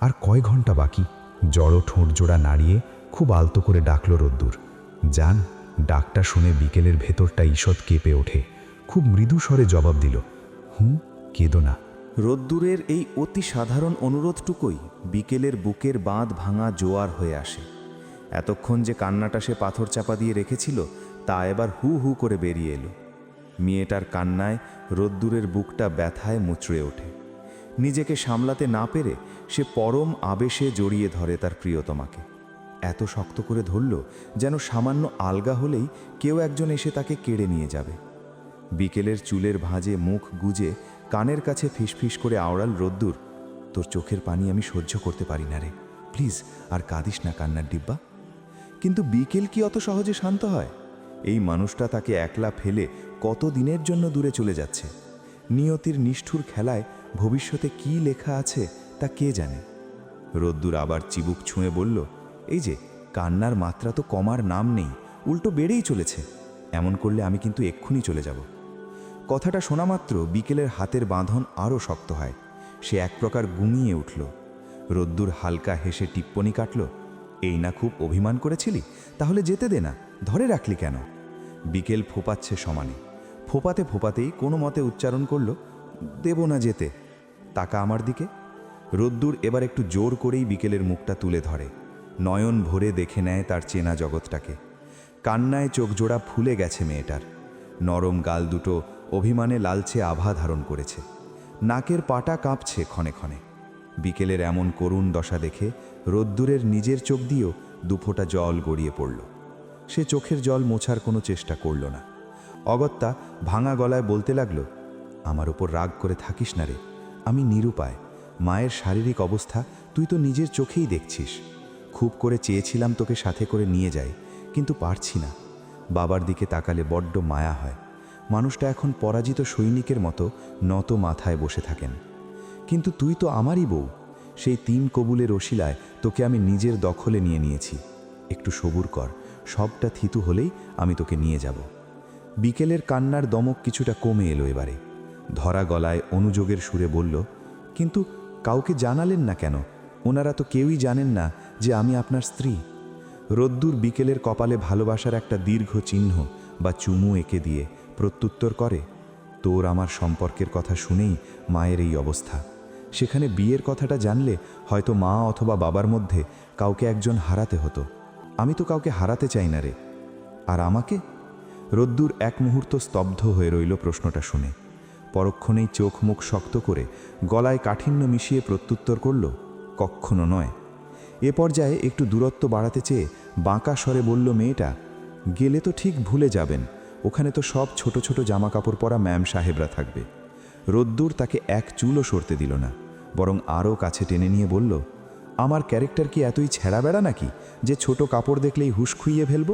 আর কয় ঘন্টা বাকি। জড়ো ঠোঁট জোড়া নাড়িয়ে খুব আলতো করে ডাকল রোদ্দুর। যান। ডাকটা শুনে বিকেলের ভেতরটা ঈষৎ কেঁপে ওঠে। খুব মৃদু স্বরে জবাব দিল, কেঁদো না।
রোদ্দুরের এই অতি সাধারণ অনুরোধটুকুই বিকেলের বুকের বাঁধ ভাঙা জোয়ার হয়ে আসে। এতক্ষণ যে কান্নাটা সে পাথর চাপা দিয়ে রেখেছিল তা এবার হু হু করে বেরিয়ে এলো। মেয়েটার কান্নায় রোদ্দুরের বুকটা ব্যথায় মুচড়ে ওঠে। নিজেকে সামলাতে না পেরে সে পরম আবেশে জড়িয়ে ধরে তার প্রিয়তমাকে। এত শক্ত করে ধরল যেন সামান্য আলগা হলেই কেউ একজন এসে তাকে কেড়ে নিয়ে যাবে। বিকেলের চুলের ভাঁজে মুখ গুজে কানের কাছে ফিসফিস করে আওড়াল রোদ্দুর, তোর চোখের পানি আমি সহ্য করতে পারি না রে, প্লিজ আর কাঁদিস না কান্নার ডিব্বা। কিন্তু বিকেল কি অত সহজে শান্ত হয়? এই মানুষটা তাকে একলা ফেলে কত দিনের জন্য দূরে চলে যাচ্ছে। নিয়তির নিষ্ঠুর খেলায় ভবিষ্যতে কি লেখা আছে তা কে জানে। রোদ্দুর আবার চিবুক ছুঁয়ে বলল, এই যে কান্নার মাত্রা তো কমার নাম নেই, উল্টো বেড়েই চলেছে। এমন করলে আমি কিন্তু এক্ষুনি চলে যাব। কথাটা শোনা মাত্র বিকেলের হাতের বাঁধন আরও শক্ত হয়। সে এক প্রকার গুঙিয়ে উঠল। রোদ্দুর হালকা হেসে টিপ্পনি কাটল, এই না খুব অভিমান করেছিলি, তাহলে যেতে দে না, ধরে রাখলি কেন? বিকেল ফোপাচ্ছে সমানে। ফোপাতে ফোপাতেই কোনো মতে উচ্চারণ করল, দেব না যেতে। তাকা আমার দিকে। রোদ্দুর এবার একটু জোর করেই বিকেলের মুখটা তুলে ধরে। নয়ন ভরে দেখে নেয় তার চেনা জগৎটাকে। কান্নায় চোখ জোড়া ফুলে গেছে মেয়েটার। নরম গাল দুটো অভিমানে লালচে আভা ধারণ করেছে। নাকের পাটা কাঁপছে ক্ষণে ক্ষণে। বিকেলের এমন করুণ দশা দেখে রোদ্দুরের নিজের চোখ দিয়েও দুফোঁটা জল গড়িয়ে পড়ল। সে চোখের জল মোছার কোনো চেষ্টা করল না। অগত্যা ভাঙা গলায় বলতে লাগল, আমার ওপর রাগ করে থাকিস না রে, আমি নিরুপায়। মায়ের শারীরিক অবস্থা তুই তো নিজের চোখেই দেখছিস। খুব করে চেয়েছিলাম তোকে সাথে করে নিয়ে যাই, কিন্তু পারছি না। বাবার দিকে তাকালে বড্ড মায়া হয়। মানুষটা এখন পরাজিত সৈনিকের মতো নত মাথায় বসে থাকেন। কিন্তু তুই তো আমারই বউ। সেই 3 কবুলের ওসিলায় তোকে আমি নিজের দখলে নিয়ে নিয়েছি। একটু সবুর কর, সবটা থিতু হলেই আমি তোকে নিয়ে যাব। বিকেলের কান্নার দমক কিছুটা কমে এলো এবারে। ধরা গলায় অনুযোগের সুরে বলল, কিন্তু কাউকে জানালেন না কেন? ওনারা তো কেউই জানেন না যে আমি আপনার স্ত্রী। রোদ্দুর বিকেলের কপালে ভালোবাসার একটা দীর্ঘ চিহ্ন বা চুমু এঁকে দিয়ে প্রত্যুত্তর করে, তোর আমার সম্পর্কের কথা শুনেই মায়ের এই অবস্থা। সেখানে বিয়ের কথাটা জানলে হয়তো মা অথবা বাবার মধ্যে কাউকে একজন হারাতে হতো। আমি তো কাউকে হারাতে চাই না রে। আর আমাকে? রোদ্দুর এক মুহূর্ত স্তব্ধ হয়ে রইল প্রশ্নটা শুনে। পরক্ষণেই চোখ মুখ শক্ত করে গলায় কাঠিন্য মিশিয়ে প্রত্যুত্তর করল, কক্ষনো নয়। এ পর্যায়ে একটু দূরত্ব বাড়াতে চেয়ে বাঁকা স্বরে বলল মেয়েটা, গেলে তো ঠিক ভুলে যাবেন, ওখানে তো সব ছোট ছোট জামা কাপড় পরা ম্যাম সাহেবরা থাকবে। রোদ্দুর তাকে এক চুলও সরতে দিল না, বরং আরও কাছে টেনে নিয়ে বলল, আমার ক্যারেক্টার কি এতই ছেঁড়া বেড়া নাকি যে ছোট কাপড় দেখলেই হুঁশ খুইয়ে ফেলব?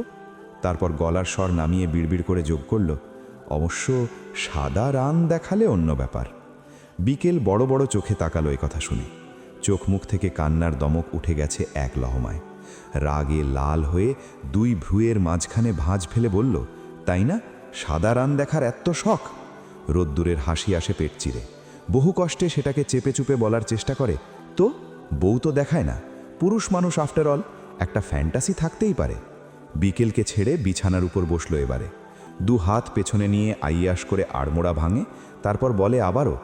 তারপর গলার স্বর নামিয়ে বিড়বিড় করে যোগ করল, অবশ্য সাদা রান দেখালে অন্য ব্যাপার। বিকেল বড় বড় চোখে তাকালো এ কথা শুনে। চোখ মুখ থেকে কান্নার দমক উঠে গেছে এক লহমায়। রাগে লাল হয়ে 2 ভ্রুয়ের মাঝখানে ভাঁজ ফেলে বলল, তাই না, সাদা রান দেখার এত শখ? রোদ্দুরের হাসি আসে পেট চিরে। বহু কষ্টে সেটাকে চেপে চুপে বলার চেষ্টা করে, তো বউ তো দেখায় না, পুরুষ মানুষ আফটার অল, একটা ফ্যান্টাসি থাকতেই পারে। বিকেলকে ছেড়ে বিছানার উপর বসলো এবারে। 2 হাত পেছনে নিয়ে আইয়াস করে আড়মোড়া ভাঙে। তারপর বলে আবারও,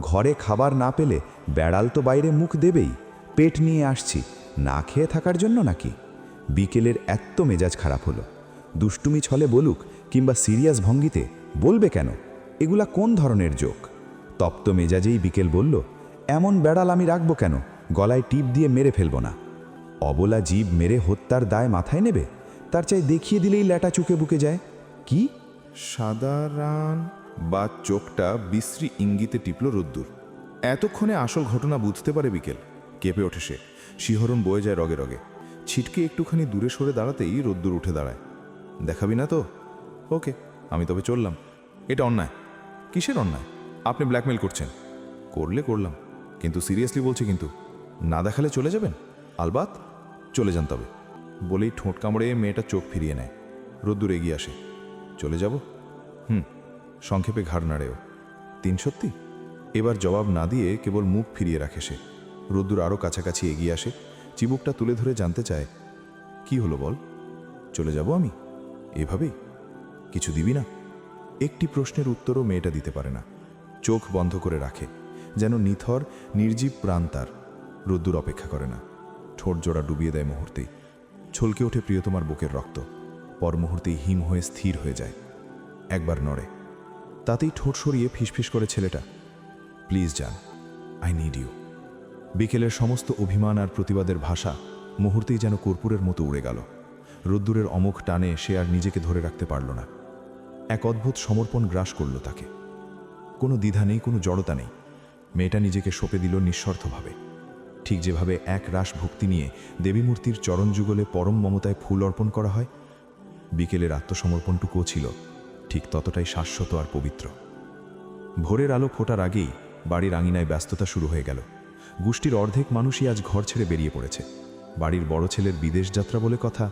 ঘরে খাবার না পেলে বেড়াল তো বাইরে মুখ দেবেই, পেট নিয়ে আসছি, না খেয়ে থাকার জন্য নাকি? বিকেলের এত মেজাজ খারাপ হলো। দুষ্টুমি ছলে বলুক কিংবা সিরিয়াস ভঙ্গিতে বলবে কেন, এগুলা কোন ধরনের জোক? তপ্ত মেজাজেই বিকেল বলল, এমন বেড়াল আমি রাখবো কেন, গলায় টিপ দিয়ে মেরে ফেলবো না। অবলা জীব মেরে হত্যার দায় মাথায় নেবে? তার চাই দেখিয়ে দিলেই ল্যাটা চুকে বুকে যায়। কি?
সাদা রান বা চোখটা বিশ্রী ইঙ্গিতে টিপল রোদ্দুর। এতক্ষণে আসল ঘটনা বুঝতে পারে বিকেল।
কেঁপে ওঠে সে, শিহরণ বয়ে যায় রগে রগে। ছিটকে একটুখানি দূরে সরে দাঁড়াতেই রোদ্দুর উঠে দাঁড়ায়। দেখাবি না তো? ওকে, আমি তবে চললাম। এটা অন্যায়। কিসের অন্যায়? আপনি ব্ল্যাকমেল করছেন। করলে করলাম, কিন্তু সিরিয়াসলি বলছি কিন্তু। না দেখালে চলে যাবেন? আলবাত চলে যান তবে। বলেই ঠোঁট কামড়ে মেয়েটা চোখ ফিরিয়ে নেয়। রোদ্দুর এগিয়ে আসে। চলে যাব? সংক্ষেপে ঘাড় নাড়েও। 3 সত্যি? এবার জবাব না দিয়ে কেবল মুখ ফিরিয়ে রাখে সে। রোদ্দুর আরও কাছাকাছি এগিয়ে আসে, চিবুকটা তুলে ধরে জানতে চায়, কি হলো বল? চলে যাব আমি এভাবেই? কিছু দিবি না? একটি প্রশ্নের উত্তরও মেয়েটা দিতে পারে না। চোখ বন্ধ করে রাখে, যেন নিথর নির্জীব প্রাণ তার। রোদ্দুর অপেক্ষা করে না, ঠোঁট জোড়া ডুবিয়ে দেয় মুহূর্তেই। ছলকে ওঠে প্রিয়তমার বুকের রক্ত, পর মুহূর্তেই হিম হয়ে স্থির হয়ে যায়। একবার নড়ে, তাতেই ঠোঁট সরিয়ে ফিসফিস করে ছেলেটা, প্লিজ যান, আই নিড ইউ। বিকেলের সমস্ত অভিমান আর প্রতিবাদের ভাষা মুহূর্তেই যেন কর্পূরের মতো উড়ে গেল। রোদ্দুরের অমোঘ টানে সে আর নিজেকে ধরে রাখতে পারল না। এক অদ্ভুত সমর্পণ গ্রাস করল তাকে। কোনো দ্বিধা নেই, কোনো জড়তা নেই। মেয়েটা নিজেকে সঁপে দিল নিঃস্বার্থভাবে, ঠিক যেভাবে এক রাস ভক্তি নিয়ে দেবীমূর্তির চরণযুগলে পরম মমতায় ফুল অর্পণ করা হয়। বিকেলের আত্মসমর্পণটুকুও ছিল ঠিক ততটাই শাশ্বত আর পবিত্র। ভোরের আলো ফোটার আগেই বাড়ির আঙিনায় ব্যস্ততা শুরু হয়ে গেল। গোষ্ঠীর অর্ধেক মানুষই আজ ঘর ছেড়ে বেরিয়ে পড়েছে। বাড়ির বড় ছেলের বিদেশ যাত্রা বলে কথা,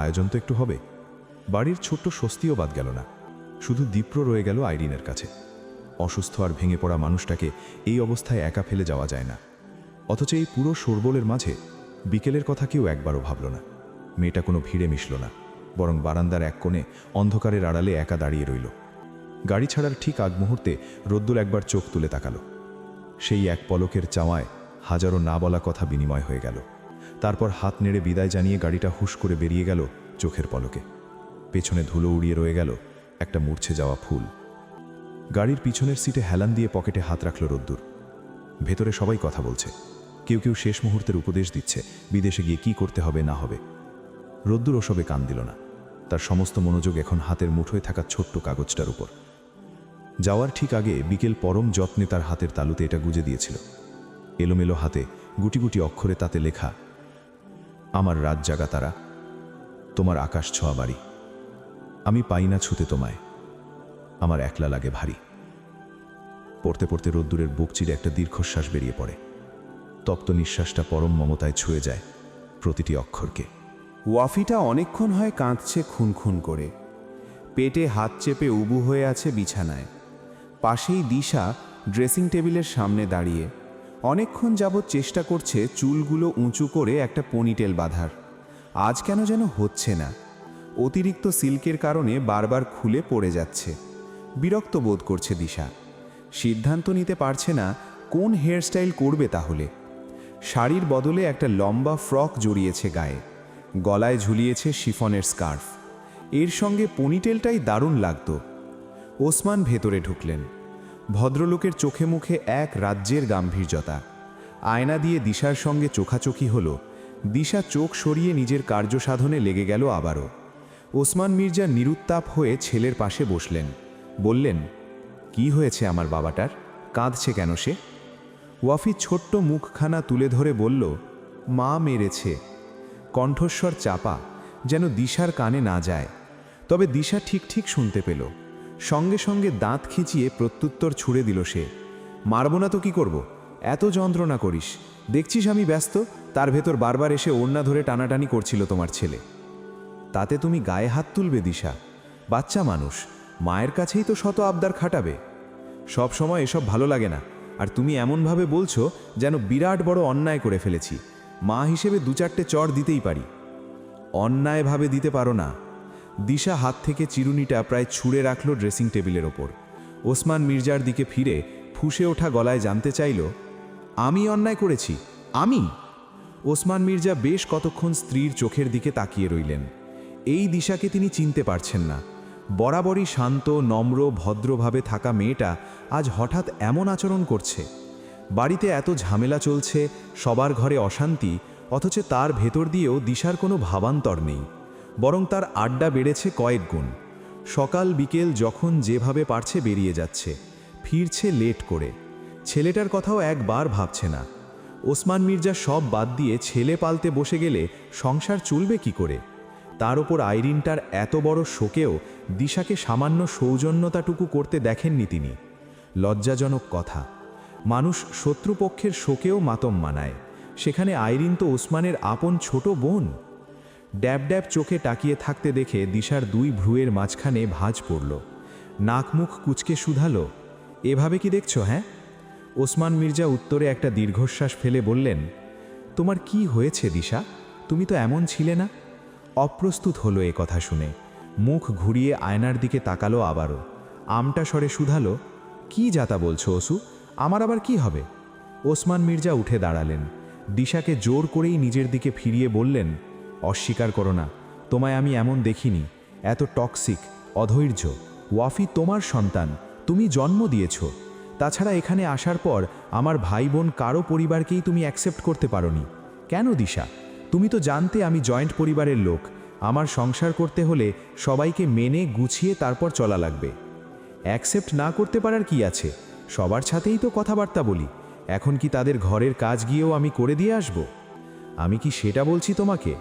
আয়োজন তো একটু হবে। বাড়ির ছোট্ট স্বস্তিও বাদ গেল না, শুধু দীপ্র রয়ে গেল আইরিনের কাছে। অসুস্থ আর ভেঙে পড়া মানুষটাকে এই অবস্থায় একা ফেলে যাওয়া যায় না। অথচ এই পুরো শোরগোলের মাঝে বিকেলের কথা কেউ একবারও ভাবল না। মেয়েটা কোনো ভিড়ে মিশল না, বরং বারান্দার এক কোণে অন্ধকারের আড়ালে একা দাঁড়িয়ে রইল। গাড়ি ছাড়ার ঠিক আগ মুহূর্তে রোদ্দুর একবার চোখ তুলে তাকালো। সেই এক পলকের চাওয়ায় হাজারো না বলা কথা বিনিময় হয়ে গেল। তারপর হাত নেড়ে বিদায় জানিয়ে গাড়িটা হুশ করে বেরিয়ে গেল চোখের পলকে। পেছনে ধুলো উড়িয়ে রয়ে গেল একটা মূর্ছে যাওয়া ফুল। গাড়ির পিছনের সিটে হেলান দিয়ে পকেটে হাত রাখল রোদ্দুর। ভেতরে সবাই কথা বলছে, কেউ কেউ শেষ মুহূর্তের উপদেশ দিচ্ছে বিদেশে গিয়ে কি করতে হবে না হবে। রোদ্দুর ওসবে কান দিল না, তার সমস্ত মনোযোগ এখন হাতের মুঠোয় থাকা ছোট্ট কাগজটার উপর। যাওয়ার ঠিক আগে বিকেল পরম যত্নে তার হাতের তালুতে এটা গুজে দিয়েছিল। এলোমেলো হাতে গুটি গুটি অক্ষরে তাতে লেখা, আমার রাত জাগা তারা, তোমার আকাশ ছোঁয়া বাড়ি, আমি পাই না ছুতে তোমায়, আমার একলা লাগে ভারী। পড়তে পড়তে রোদ্দুরের বুক চিরে একটা দীর্ঘশ্বাস বেরিয়ে পড়ে। তপ্ত নিঃশ্বাসটা পরম মমতায় ছুঁয়ে যায় প্রতিটি অক্ষরকে।
ওয়াফিটা অনেকক্ষণ হয় কাঁদছে খুন খুন করে। পেটে হাত চেপে উবু হয়ে আছে বিছানায়। পাশেই দিশা ড্রেসিং টেবিলের সামনে দাঁড়িয়ে অনেকক্ষণ যাবৎ চেষ্টা করছে চুলগুলো উঁচু করে একটা পনিটেল বাঁধার। আজ কেন যেন হচ্ছে না। অতিরিক্ত সিল্কের কারণে বারবার খুলে পড়ে যাচ্ছে। বিরক্ত বোধ করছে দিশা। সিদ্ধান্ত নিতে পারছে না কোন হেয়ারস্টাইল করবে তাহলে। শাড়ির বদলে একটা লম্বা ফ্রক জড়িয়েছে গায়ে, গলায় ঝুলিয়েছে শিফনের স্কার্ফ। এর সঙ্গে পনিটেলটাই দারুণ লাগতো। ওসমান ভেতরে ঢুকলেন। ভদ্রলোকের চোখে মুখে এক রাজ্যের গাম্ভীর্যতা। আয়না দিয়ে দিশার সঙ্গে চোখাচোখি হলো। দিশা চোখ সরিয়ে নিজের কার্যসাধনে লেগে গেল আবারও। ওসমান মির্জা নিরুত্তাপ হয়ে ছেলের পাশে বসলেন। বললেন, কি হয়েছে আমার বাবাটার? কাঁদছে কেন সে? ওয়াফি ছোট্ট মুখখানা তুলে ধরে বলল, মা মেরেছে। কণ্ঠস্বর চাপা, যেন দিশার কানে না যায়। তবে দিশা ঠিক ঠিক শুনতে পেল। সঙ্গে সঙ্গে দাঁত খিঁচিয়ে প্রত্যুত্তর ছুড়ে দিল সে, মারব না তো কি করব? এত যন্ত্রণা করিস, দেখছিস আমি ব্যস্ত। তার ভেতর বারবার এসে ওড়না ধরে টানাটানি করছিল তোমার ছেলে। তাতে তুমি গায়ে হাত তুলবে দিশা? বাচ্চা মানুষ, মায়ের কাছেই তো শত আবদার খাটাবে। সব সময় এসব ভালো লাগে না। আর তুমি এমনভাবে বলছো যেন বিরাট বড় অন্যায় করে ফেলেছি। মা হিসেবে 2-4টে চড় দিতেই পারি। অন্যায়ভাবে দিতে পারো না। দিশা হাত থেকে চিরুনিটা প্রায় ছুঁড়ে রাখল ড্রেসিং টেবিলের ওপর। ওসমান মির্জার দিকে ফিরে ফুঁসে ওঠা গলায় জানতে চাইল, আমি অন্যায় করেছি? আমি? ওসমান মির্জা বেশ কতক্ষণ স্ত্রীর চোখের দিকে তাকিয়ে রইলেন। এই দিশাকে তিনি চিনতে পারছেন না। বরাবরই শান্ত, নম্র, ভদ্রভাবে থাকা মেয়েটা আজ হঠাৎ এমন আচরণ করছে। বাড়িতে এত ঝামেলা চলছে, সবার ঘরে অশান্তি, অথচ তার ভেতর দিয়েও দিশার কোনো ভাবান্তর নেই। বরং তার আড্ডা বেড়েছে কয়েক গুণ। সকাল বিকেল যখন যেভাবে পারছে বেরিয়ে যাচ্ছে, ফিরছে লেট করে। ছেলেটার কথাও একবার ভাবছে না।
ওসমান মির্জা সব বাদ দিয়ে ছেলে পালতে বসে গেলে সংসার চলবে কি করে? তার ওপর আইরিনটার এত বড় শোকেও দিশাকে সামান্য সৌজন্যতাটুকু করতে দেখেননি তিনি। লজ্জাজনক কথা, মানুষ শত্রুপক্ষের শোকেও মাতম মানায়, সেখানে আইরিন তো ওসমানের আপন ছোট বোন। ড্যাব ড্যাব চোখে তাকিয়ে থাকতে দেখে দিশার দুই ভ্রুয়ের মাঝখানে ভাঁজ পড়ল। নাক মুখ কুচকে শুধালো, এভাবে কি দেখছো? হ্যাঁ? ওসমান মির্জা উত্তরে একটা দীর্ঘশ্বাস ফেলে বললেন, তোমার কি হয়েছে দিশা? তুমি তো এমন ছিলে না। অপ্রস্তুত হলো এ কথা শুনে, মুখ ঘুরিয়ে আয়নার দিকে তাকালো আবারও। আমটা স্বরে শুধালো, কি যাতা বলছো ওসু? আমার আবার কি হবে? ওসমান মির্জা উঠে দাঁড়ালেন, দিশাকে জোর করেই নিজের দিকে ফিরিয়ে বললেন, অস্বীকার করো না, তোমায় আমি এমন দেখিনি। এত টক্সিক, অধৈর্য। ওয়াফি তোমার সন্তান, তুমি জন্ম দিয়েছ। তাছাড়া এখানে আসার পর আমার ভাই বোন কারো পরিবারকেই তুমি অ্যাকসেপ্ট করতে পারোনি। কেন দিশা? তুমি তো জানতে আমি জয়েন্ট পরিবারের লোক। আমার সংসার করতে হলে সবাইকে মেনে গুছিয়ে তারপর চলা লাগবে। অ্যাকসেপ্ট না করতে পারার কি আছে? সবার সাথেই তো কথাবার্তা বলি। এখন কি তাদের ঘরের কাজ গিয়েও আমি করে দিয়ে আসব? আমি কি সেটা বলছি তোমাকে?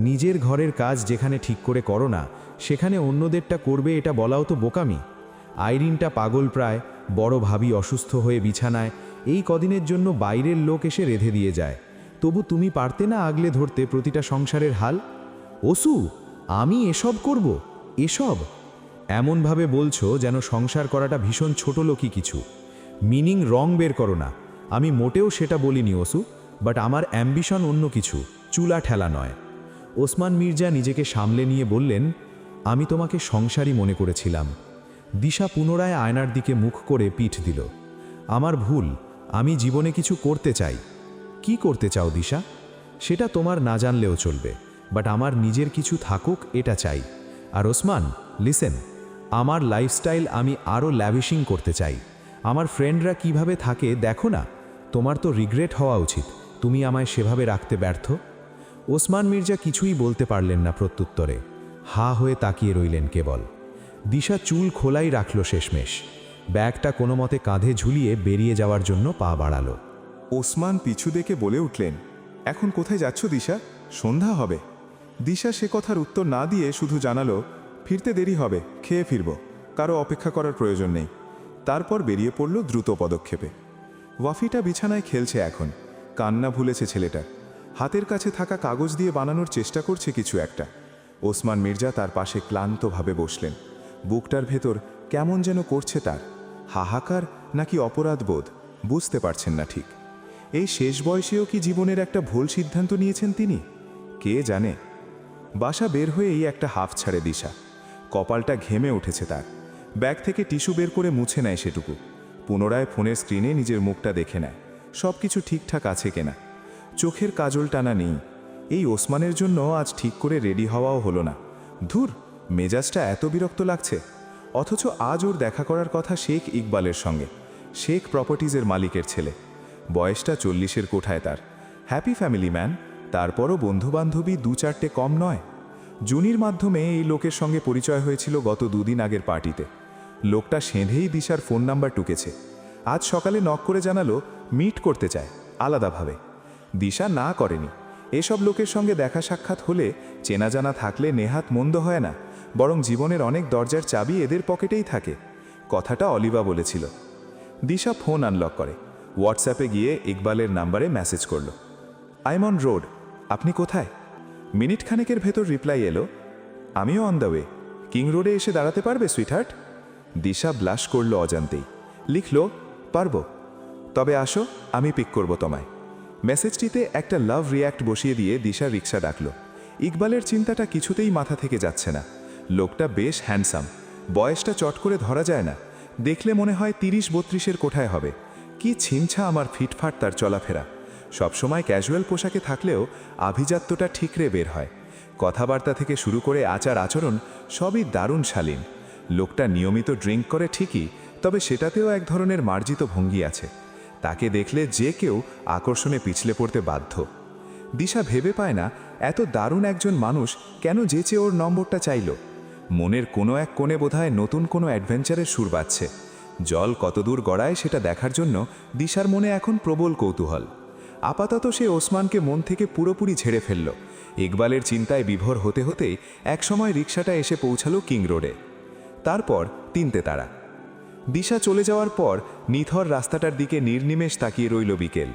নিজের ঘরের কাজ যেখানে ঠিক করে করো না, সেখানে অন্যদেরটা করবে এটা বলাও তো বোকামি। আইরিনটা পাগল প্রায়, বড় ভাবি অসুস্থ হয়ে বিছানায়, এই কদিনের জন্য বাইরের লোক এসে রেধে দিয়ে যায়। তবু তুমি পারতে না আগলে ধরতে প্রতিটা সংসারের হাল? ওসু, আমি এসব করব? এসব এমনভাবে বলছো যেন সংসার করাটা ভীষণ ছোট লোকই কিছু। মিনিং রং বের করো না। আমি মোটেও সেটা বলিনি ওসু, বাট আমার অ্যাম্বিশন অন্য কিছু, চুলা ঠেলা নয়। ওসমান মির্জা নিজেকে সামলে নিয়ে বললেন, আমি তোমাকে সংসারী মনে করেছিলাম। দিশা পুনরায় আয়নার দিকে মুখ করে পিঠ দিল। আমার ভুল, আমি জীবনে কিছু করতে চাই। কি করতে চাও দিশা? সেটা তোমার না জানলেও চলবে, বাট আমার নিজের কিছু থাকুক এটা চাই। আর ওসমান, লিসেন, আমার লাইফস্টাইল আমি আরও ল্যাভিশিং করতে চাই। আমার ফ্রেন্ডরা কিভাবে থাকে দেখো না। তোমার তো রিগ্রেট হওয়া উচিত, তুমি আমায় সেভাবে রাখতে ব্যর্থ। ওসমান মির্জা কিছুই বলতে পারলেন না প্রত্যুত্তরে, হা হয়ে তাকিয়ে রইলেন কেবল। দিশা চুল খোলাই রাখল শেষমেশ, ব্যাগটা কোনো মতে কাঁধে ঝুলিয়ে বেরিয়ে যাওয়ার জন্য পা বাড়ালো।
ওসমান পিছু দেখে বলে উঠলেন, এখন কোথায় যাচ্ছ দিশা? সন্ধ্যা হবে। দিশা সে কথার উত্তর না দিয়ে শুধু জানালো, ফিরতে দেরি হবে, খেয়ে ফিরব, কারো অপেক্ষা করার প্রয়োজন নেই। তারপর বেরিয়ে পড়ল দ্রুত পদক্ষেপে। ওয়াফিটা বিছানায় খেলছে এখন, কান্না ভুলেছে ছেলেটার। হাতের কাছে থাকা কাগজ দিয়ে বানানোর চেষ্টা করছে কিছু একটা। ওসমান মির্জা তার পাশে ক্লান্তভাবে বসলেন। বুকটার ভেতর কেমন যেন করছে তার, হাহাকার নাকি অপরাধবোধ বুঝতে পারছেন না ঠিক। এই শেষ বয়সেও কি জীবনের একটা ভুল সিদ্ধান্ত নিয়েছেন তিনি? কে জানে। বাসা বের হয়েই একটা হাফ ছাড়ে দিশা। কপালটা ঘেমে উঠেছে তার। ব্যাগ থেকে টিস্যু বের করে মুছে নেয় সেটুকু। পুনরায় ফোনের স্ক্রিনে নিজের মুখটা দেখে নেয়, সব কিছু ঠিকঠাক আছে কিনা। চোখের কাজল টানা নেই। এই ওসমানের জন্য আজ ঠিক করে রেডি হওয়াও হলো না। ধুর, মেজাজটা এত বিরক্ত লাগছে। অথচ আজ ওর দেখা করার কথা শেখ ইকবালের সঙ্গে। শেখ প্রপার্টিজের মালিকের ছেলে, বয়সটা 40-এর কোঠায় তার। হ্যাপি ফ্যামিলি ম্যান, তারপরও বন্ধুবান্ধবী 2-4টে কম নয়। জুনির মাধ্যমে এই লোকের সঙ্গে পরিচয় হয়েছিল গত 2 দিন আগের পার্টিতে। লোকটা সেঁধেই দিশার ফোন নাম্বার টুকেছে। আজ সকালে নক করে জানালো মিট করতে চায় আলাদাভাবে। দিশা না করেনি। এসব লোকের সঙ্গে দেখা সাক্ষাৎ হলে, চেনা জানা থাকলে নেহাত মন্দ হয় না, বরং জীবনের অনেক দরজার চাবি এদের পকেটেই থাকে। কথাটা অলিভা বলেছিল। দিশা ফোন আনলক করে, হোয়াটসঅ্যাপে গিয়ে ইকবালের নাম্বারে মেসেজ করল, আইম অন রোড, আপনি কোথায়? মিনিট খানেকের ভেতর রিপ্লাই এলো, আমিও অন দ্য ওয়ে, কিং রোডে এসে দাঁড়াতে পারবে সুইটহার্ট? দিশা ব্লাশ করল অজান্তেই, লিখল, পারবো, তবে আসো, আমি পিক করব তোমায়। মেসেজটিতে একটা লাভ রিয়্যাক্ট বসিয়ে দিয়ে দিশা রিক্সা ডাকল। ইকবালের চিন্তাটা কিছুতেই মাথা থেকে যাচ্ছে না। লোকটা বেশ হ্যান্ডসাম, বয়সটা চট করে ধরা যায় না। দেখলে মনে হয় 30-32-এর কোঠায় হবে। কি ছিমছা আমার ফিটফাট তার চলাফেরা। সবসময় ক্যাজুয়াল পোশাকে থাকলেও আভিজাত্যটা ঠিকরে বের হয়। কথাবার্তা থেকে শুরু করে আচার আচরণ সবই দারুণ শালীন। লোকটা নিয়মিত ড্রিঙ্ক করে ঠিকই, তবে সেটাতেও এক ধরনের মার্জিত ভঙ্গি আছে। তাকে দেখলে যে কেউ আকর্ষণে পিছলে পড়তে বাধ্য। দিশা ভেবে পায় না এত দারুণ একজন মানুষ কেন যেচে ওর নম্বরটা চাইল। মনের কোনো এক কোণে বোধহয় নতুন কোনো অ্যাডভেঞ্চারের সুর বাজছে। জল কতদূর গড়ায় সেটা দেখার জন্য দিশার মনে এখন প্রবল কৌতূহল। আপাতত সে ওসমানকে মন থেকে পুরোপুরি ঝেড়ে ফেলল। ইকবালের চিন্তায় বিভোর হতে হতেই একসময় রিকশাটা এসে পৌঁছালো কিং রোডে। তারপর তিনটে তারা। দিশা চলে যাওয়ার পর নিথর রাস্তাটার দিকে নির্নিমেষ তাকিয়ে রইল বিকেল।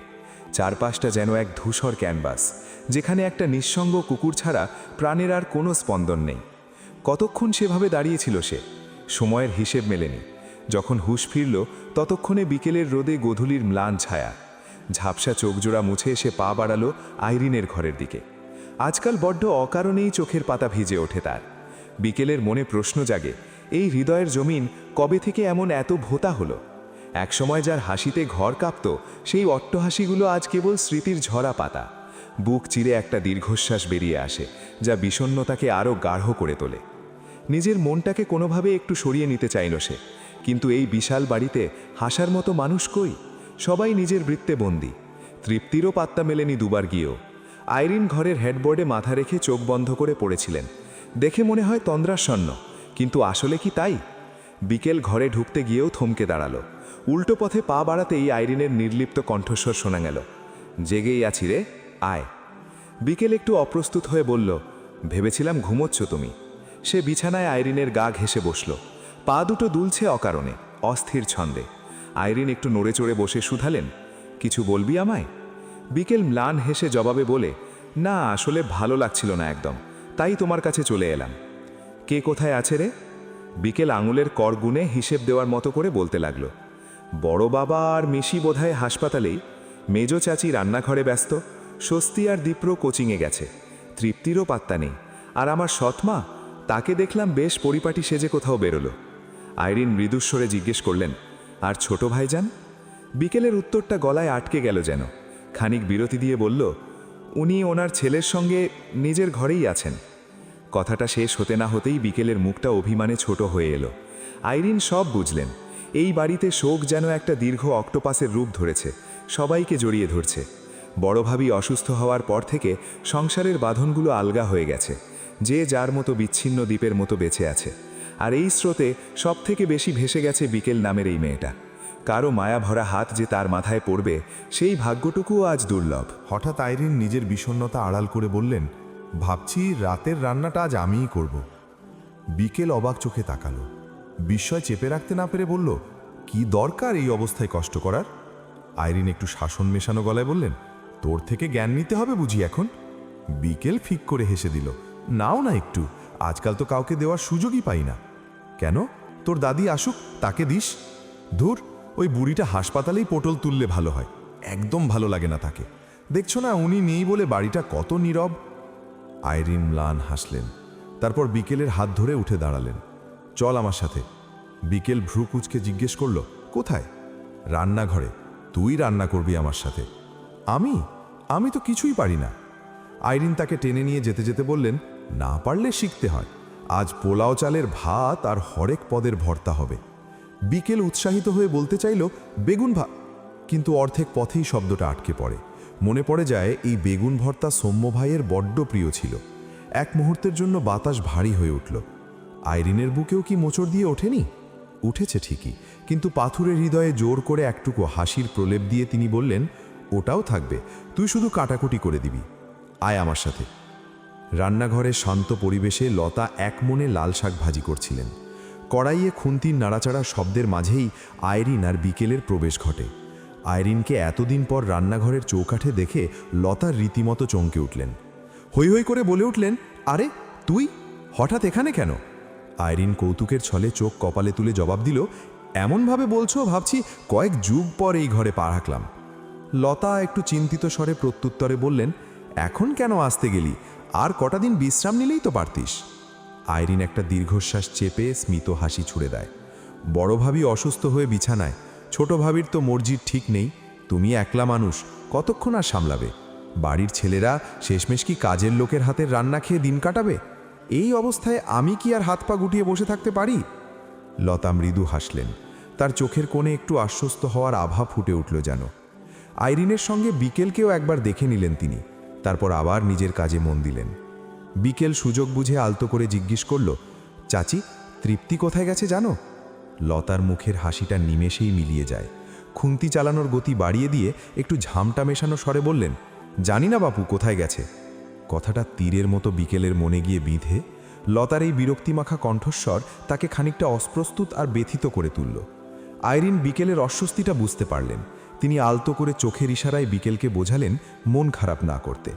চারপাশটা যেন এক ধূসর ক্যানভাস, যেখানে একটা নিঃসঙ্গ কুকুর ছাড়া প্রাণের আর কোনো স্পন্দন নেই। কতক্ষণ সেভাবে দাঁড়িয়েছিল সে, সময়ের হিসেব মেলেনি। যখন হুঁশ ফিরল ততক্ষণে বিকেলের রোদে গোধূলির ম্লান ছায়া। ঝাপসা চোখজোড়া মুছে এসে পা বাড়ালো আইরিনের ঘরের দিকে। আজকাল বড্ড অকারণেই চোখের পাতা ভিজে ওঠে তার। বিকেলের মনে প্রশ্ন জাগে, এই হৃদয়ের জমিন কবে থেকে এমন এত ভোতা হলো? একসময় যার হাসিতে ঘর কাঁপত, সেই অট্টহাসিগুলো আজ কেবল স্মৃতির ঝরা পাতা। বুক চিরে একটা দীর্ঘশ্বাস বেরিয়ে আসে, যা বিষণ্ণতাকে আরও গাঢ় করে তোলে। নিজের মনটাকে কোনোভাবে একটু সরিয়ে নিতে চাইল সে, কিন্তু এই বিশাল বাড়িতে হাসার মতো মানুষ কই? সবাই নিজের বৃত্তে বন্দী। তৃপ্তিরও পাত্তা মেলেনি দুবার গিয়েও। আইরিন ঘরের হেডবোর্ডে মাথা রেখে চোখ বন্ধ করে পড়েছিলেন। দেখে মনে হয় তন্দ্রাচ্ছন্ন, কিন্তু আসলে কি তাই? বিকেল ঘরে ঢুকতে গিয়েও থমকে দাঁড়ালো। উল্টো পথে পা বাড়াতেই আইরিনের নির্লিপ্ত কণ্ঠস্বর শোনা গেল, জেগেই আছি রে, আয়। বিকেল একটু অপ্রস্তুত হয়ে বলল, ভেবেছিলাম ঘুমোচ্ছ তুমি। সে বিছানায় আইরিনের গা ঘেঁষে বসল। পা দুটো দুলছে অকারণে, অস্থির ছন্দে। আইরিন একটু নড়ে চড়ে বসে শুধালেন, কিছু বলবি আমায়? বিকেল ম্লান হেসে জবাবে বলে, না আসলে ভালো লাগছিল না একদম, তাই তোমার কাছে চলে এলাম। কে কোথায় আছে রে? বিকেল আঙুলের কর গুনে হিসেব দেওয়ার মতো করে বলতে লাগলো, বড় বাবা আর মিশি বোধহয় হাসপাতালেই, মেজো চাচি রান্নাঘরে ব্যস্ত, স্বস্তি আর দীপ্র কোচিংয়ে গেছে, তৃপ্তিরও পাত্তা নেই, আর আমার সৎমা, তাকে দেখলাম বেশ পরিপাটি সেজে কোথাও বেরোলো। আইরিন মৃদুস্বরে জিজ্ঞেস করলেন, আর ছোট ভাইজান? বিকেলের উত্তরটা গলায় আটকে গেল যেন। খানিক বিরতি দিয়ে বলল, উনি ওনার ছেলের সঙ্গে নিজের ঘরেই আছেন। কথাটা শেষ হতে না হতেই বিকেলের মুখটা অভিমানে ছোট হয়ে এলো। আইরিন সব বুঝলেন। এই বাড়িতে শোক যেন একটা দীর্ঘ অক্টোপাসের রূপ ধরেছে, সবাইকে জড়িয়ে ধরছে। বড় ভাবি অসুস্থ হওয়ার পর থেকে সংসারের বাঁধনগুলো আলগা হয়ে গেছে, যে যার মতো বিচ্ছিন্ন দ্বীপের মতো বেঁচে আছে। আর এই স্রোতে সবথেকে বেশি ভেসে গেছে বিকেল নামের এই মেয়েটা। কারো মায়া ভরা হাত যে তার মাথায় পড়বে, সেই ভাগ্যটুকুও আজ দুর্লভ।
হঠাৎ আইরিন নিজের বিষণ্ণতা আড়াল করে বললেন, ভাবছি রাতের রান্নাটা আজ আমিই করব। বিকেল অবাক চোখে তাকালো। বিস্ময় চেপে রাখতে না পেরে বলল, কি দরকার এই অবস্থায় কষ্ট করার? আইরিন একটু শাসন মেশানো গলায় বললেন, তোর থেকে জ্ঞান নিতে হবে বুঝি এখন? বিকেল ফিক করে হেসে দিল, নাও না একটু, আজকাল তো কাউকে দেওয়ার সুযোগই পাই না। কেন? তোর দাদি আসুক, তাকে দিস। ধুর, ওই বুড়িটা হাসপাতালেই পটল তুললে ভালো হয়, একদম ভালো লাগে না তাকে। দেখছো না উনি নেই বলে বাড়িটা কত নীরব। আইরিন ম্লান হাসলেন, তারপর বিকেলের হাত ধরে উঠে দাঁড়ালেন। চল আমার সাথে। বিকেল ভ্রু কুঁচকে জিজ্ঞেস করল, কোথায়? রান্নাঘরে। তুই রান্না করবি আমার সাথে। আমি তো কিছুই পারি না। আইরিন তাকে টেনে নিয়ে যেতে যেতে বললেন, না পারলে শিখতে হয়। আজ পোলাও চালের ভাত আর হরেক পদের ভর্তা হবে। বিকেল উৎসাহিত হয়ে বলতে চাইল, বেগুন কিন্তু অর্ধেক পথেই শব্দটা আটকে পড়ে। মনে পড়ে যায় এই বেগুন ভর্তা সৌম্য ভাইয়ের বড্ড প্রিয় ছিল। এক মুহূর্তের জন্য বাতাস ভারী হয়ে উঠল। আইরিনের বুকেও কি মোচড় দিয়ে ওঠেনি? উঠেছে ঠিকই, কিন্তু পাথুরের হৃদয়ে জোর করে একটুকু হাসির প্রলেপ দিয়ে তিনি বললেন, ওটাও থাকবে, তুই শুধু কাটাকুটি করে দিবি। আয় আমার সাথে। রান্নাঘরে শান্ত পরিবেশে লতা একমনে লাল শাক ভাজি করছিলেন। কড়াইয়ে খুন্তির নাড়াচাড়া শব্দের মাঝেই আইরিন আর বিকেলের প্রবেশ ঘটে। আইরিনকে এতদিন পর রান্নাঘরের চৌকাঠে দেখে লতার রীতিমতো চমকে উঠলেন। হৈ হৈ করে বলে উঠলেন, আরে তুই হঠাৎ এখানে কেন? আইরিন কৌতুকের ছলে চোখ কপালে তুলে জবাব দিল, এমনভাবে বলছো ভাবছি কয়েক যুগ পর এই ঘরে পা রাখলাম। লতা একটু চিন্তিত স্বরে প্রত্যুত্তরে বললেন, এখন কেন আসতে গেলি? আর কটা দিন বিশ্রাম নিলেই তো পারতিস। আইরিন একটা দীর্ঘশ্বাস চেপে স্মিত হাসি ছুড়ে দেয়। বড় ভাবি অসুস্থ হয়ে বিছানায়, ছোট ভাবির তো মর্জির ঠিক নেই। তুমি একলা মানুষ, কতক্ষণ আর সামলাবে? বাড়ির ছেলেরা শেষমেশ কি কাজের লোকের হাতের রান্না খেয়ে দিন কাটাবে? এই অবস্থায় আমি কি আর হাত পা গুটিয়ে বসে থাকতে পারি? লতা মৃদু হাসলেন। তার চোখের কোণে একটু আশ্বস্ত হওয়ার আভা ফুটে উঠল যেন। আইরিনের সঙ্গে বিকেলকেও একবার দেখে নিলেন তিনি, তারপর আবার নিজের কাজে মন দিলেন। বিকেল সুযোগ বুঝে আলতো করে জিজ্ঞেস করল, চাচি তৃপ্তি কোথায় গেছে জানো? লতার মুখের হাসিটা নিমেষেই মিলিয়ে যায়।
খুন্তি চালানোর গতি বাড়িয়ে দিয়ে একটু ঝামটা মেশানো স্বরে বললেন, জানি না বাপু কোথায় গেছে। কথাটা তীরের মতো বিকেলের মনে গিয়ে বিঁধে লতার এই বিরক্তিমাখা কণ্ঠস্বর তাকে খানিকটা অস্প্রস্তুত আর ব্যথিত করে তুলল। আইরিন বিকেলের অস্বস্তিটা বুঝতে পারলেন। তিনি আলতো করে চোখের ইশারায় বিকেলকে বোঝালেন মন খারাপ না করতে।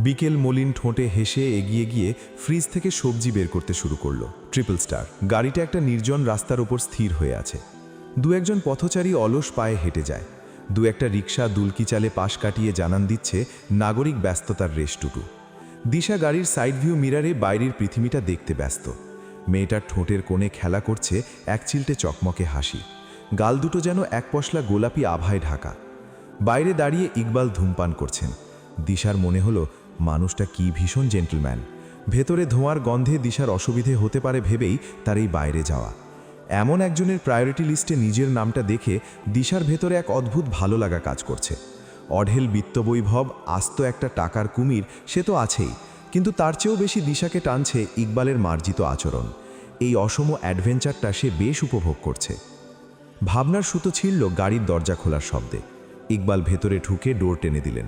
বিকেল মলিন ঠোঁটে হেসে এগিয়ে গিয়ে ফ্রিজ থেকে সবজি বের করতে শুরু করলো। ট্রিপল স্টার গাড়িটা একটা নির্জন রাস্তার ওপর স্থির হয়ে আছে। দু একজন পথচারী অলস পায়ে হেঁটে যায়। দু একটা রিক্সা দুলকি চালে পাশ কাটিয়ে জানান দিচ্ছে নাগরিক ব্যস্ততার রেশটুটু। দিশা গাড়ির সাইড ভিউ মিরারে বাইরের পৃথিবীটা দেখতে ব্যস্ত। মেয়েটার ঠোঁটের কোণে খেলা করছে এক চিলটে চকমকে হাসি। গাল দুটো যেন এক পশলা গোলাপি আভায় ঢাকা। বাইরে দাঁড়িয়ে ইকবাল ধূমপান করছেন। দিশার মনে হলো মানুষটা কি ভীষণ জেন্টলম্যান। ভেতরে ধোঁয়ার গন্ধে দিশার অসুবিধে হতে পারে ভেবেই তার এই বাইরে যাওয়া। এমন একজনের প্রায়োরিটি লিস্টে নিজের নামটা দেখে দিশার ভেতরে এক অদ্ভুত ভালো লাগা কাজ করছে। অঢেল বিত্তবৈভব, আস্ত একটা টাকার কুমির সে তো আছেই, কিন্তু তার চেয়েও বেশি দিশাকে টানছে ইকবালের মার্জিত আচরণ। এই অসম অ্যাডভেঞ্চারটা সে বেশ উপভোগ করছে। ভাবনার সুতো ছিঁড়ল গাড়ির দরজা খোলার শব্দে। ইকবাল ভেতরে ঢুকে ডোর টেনে দিলেন।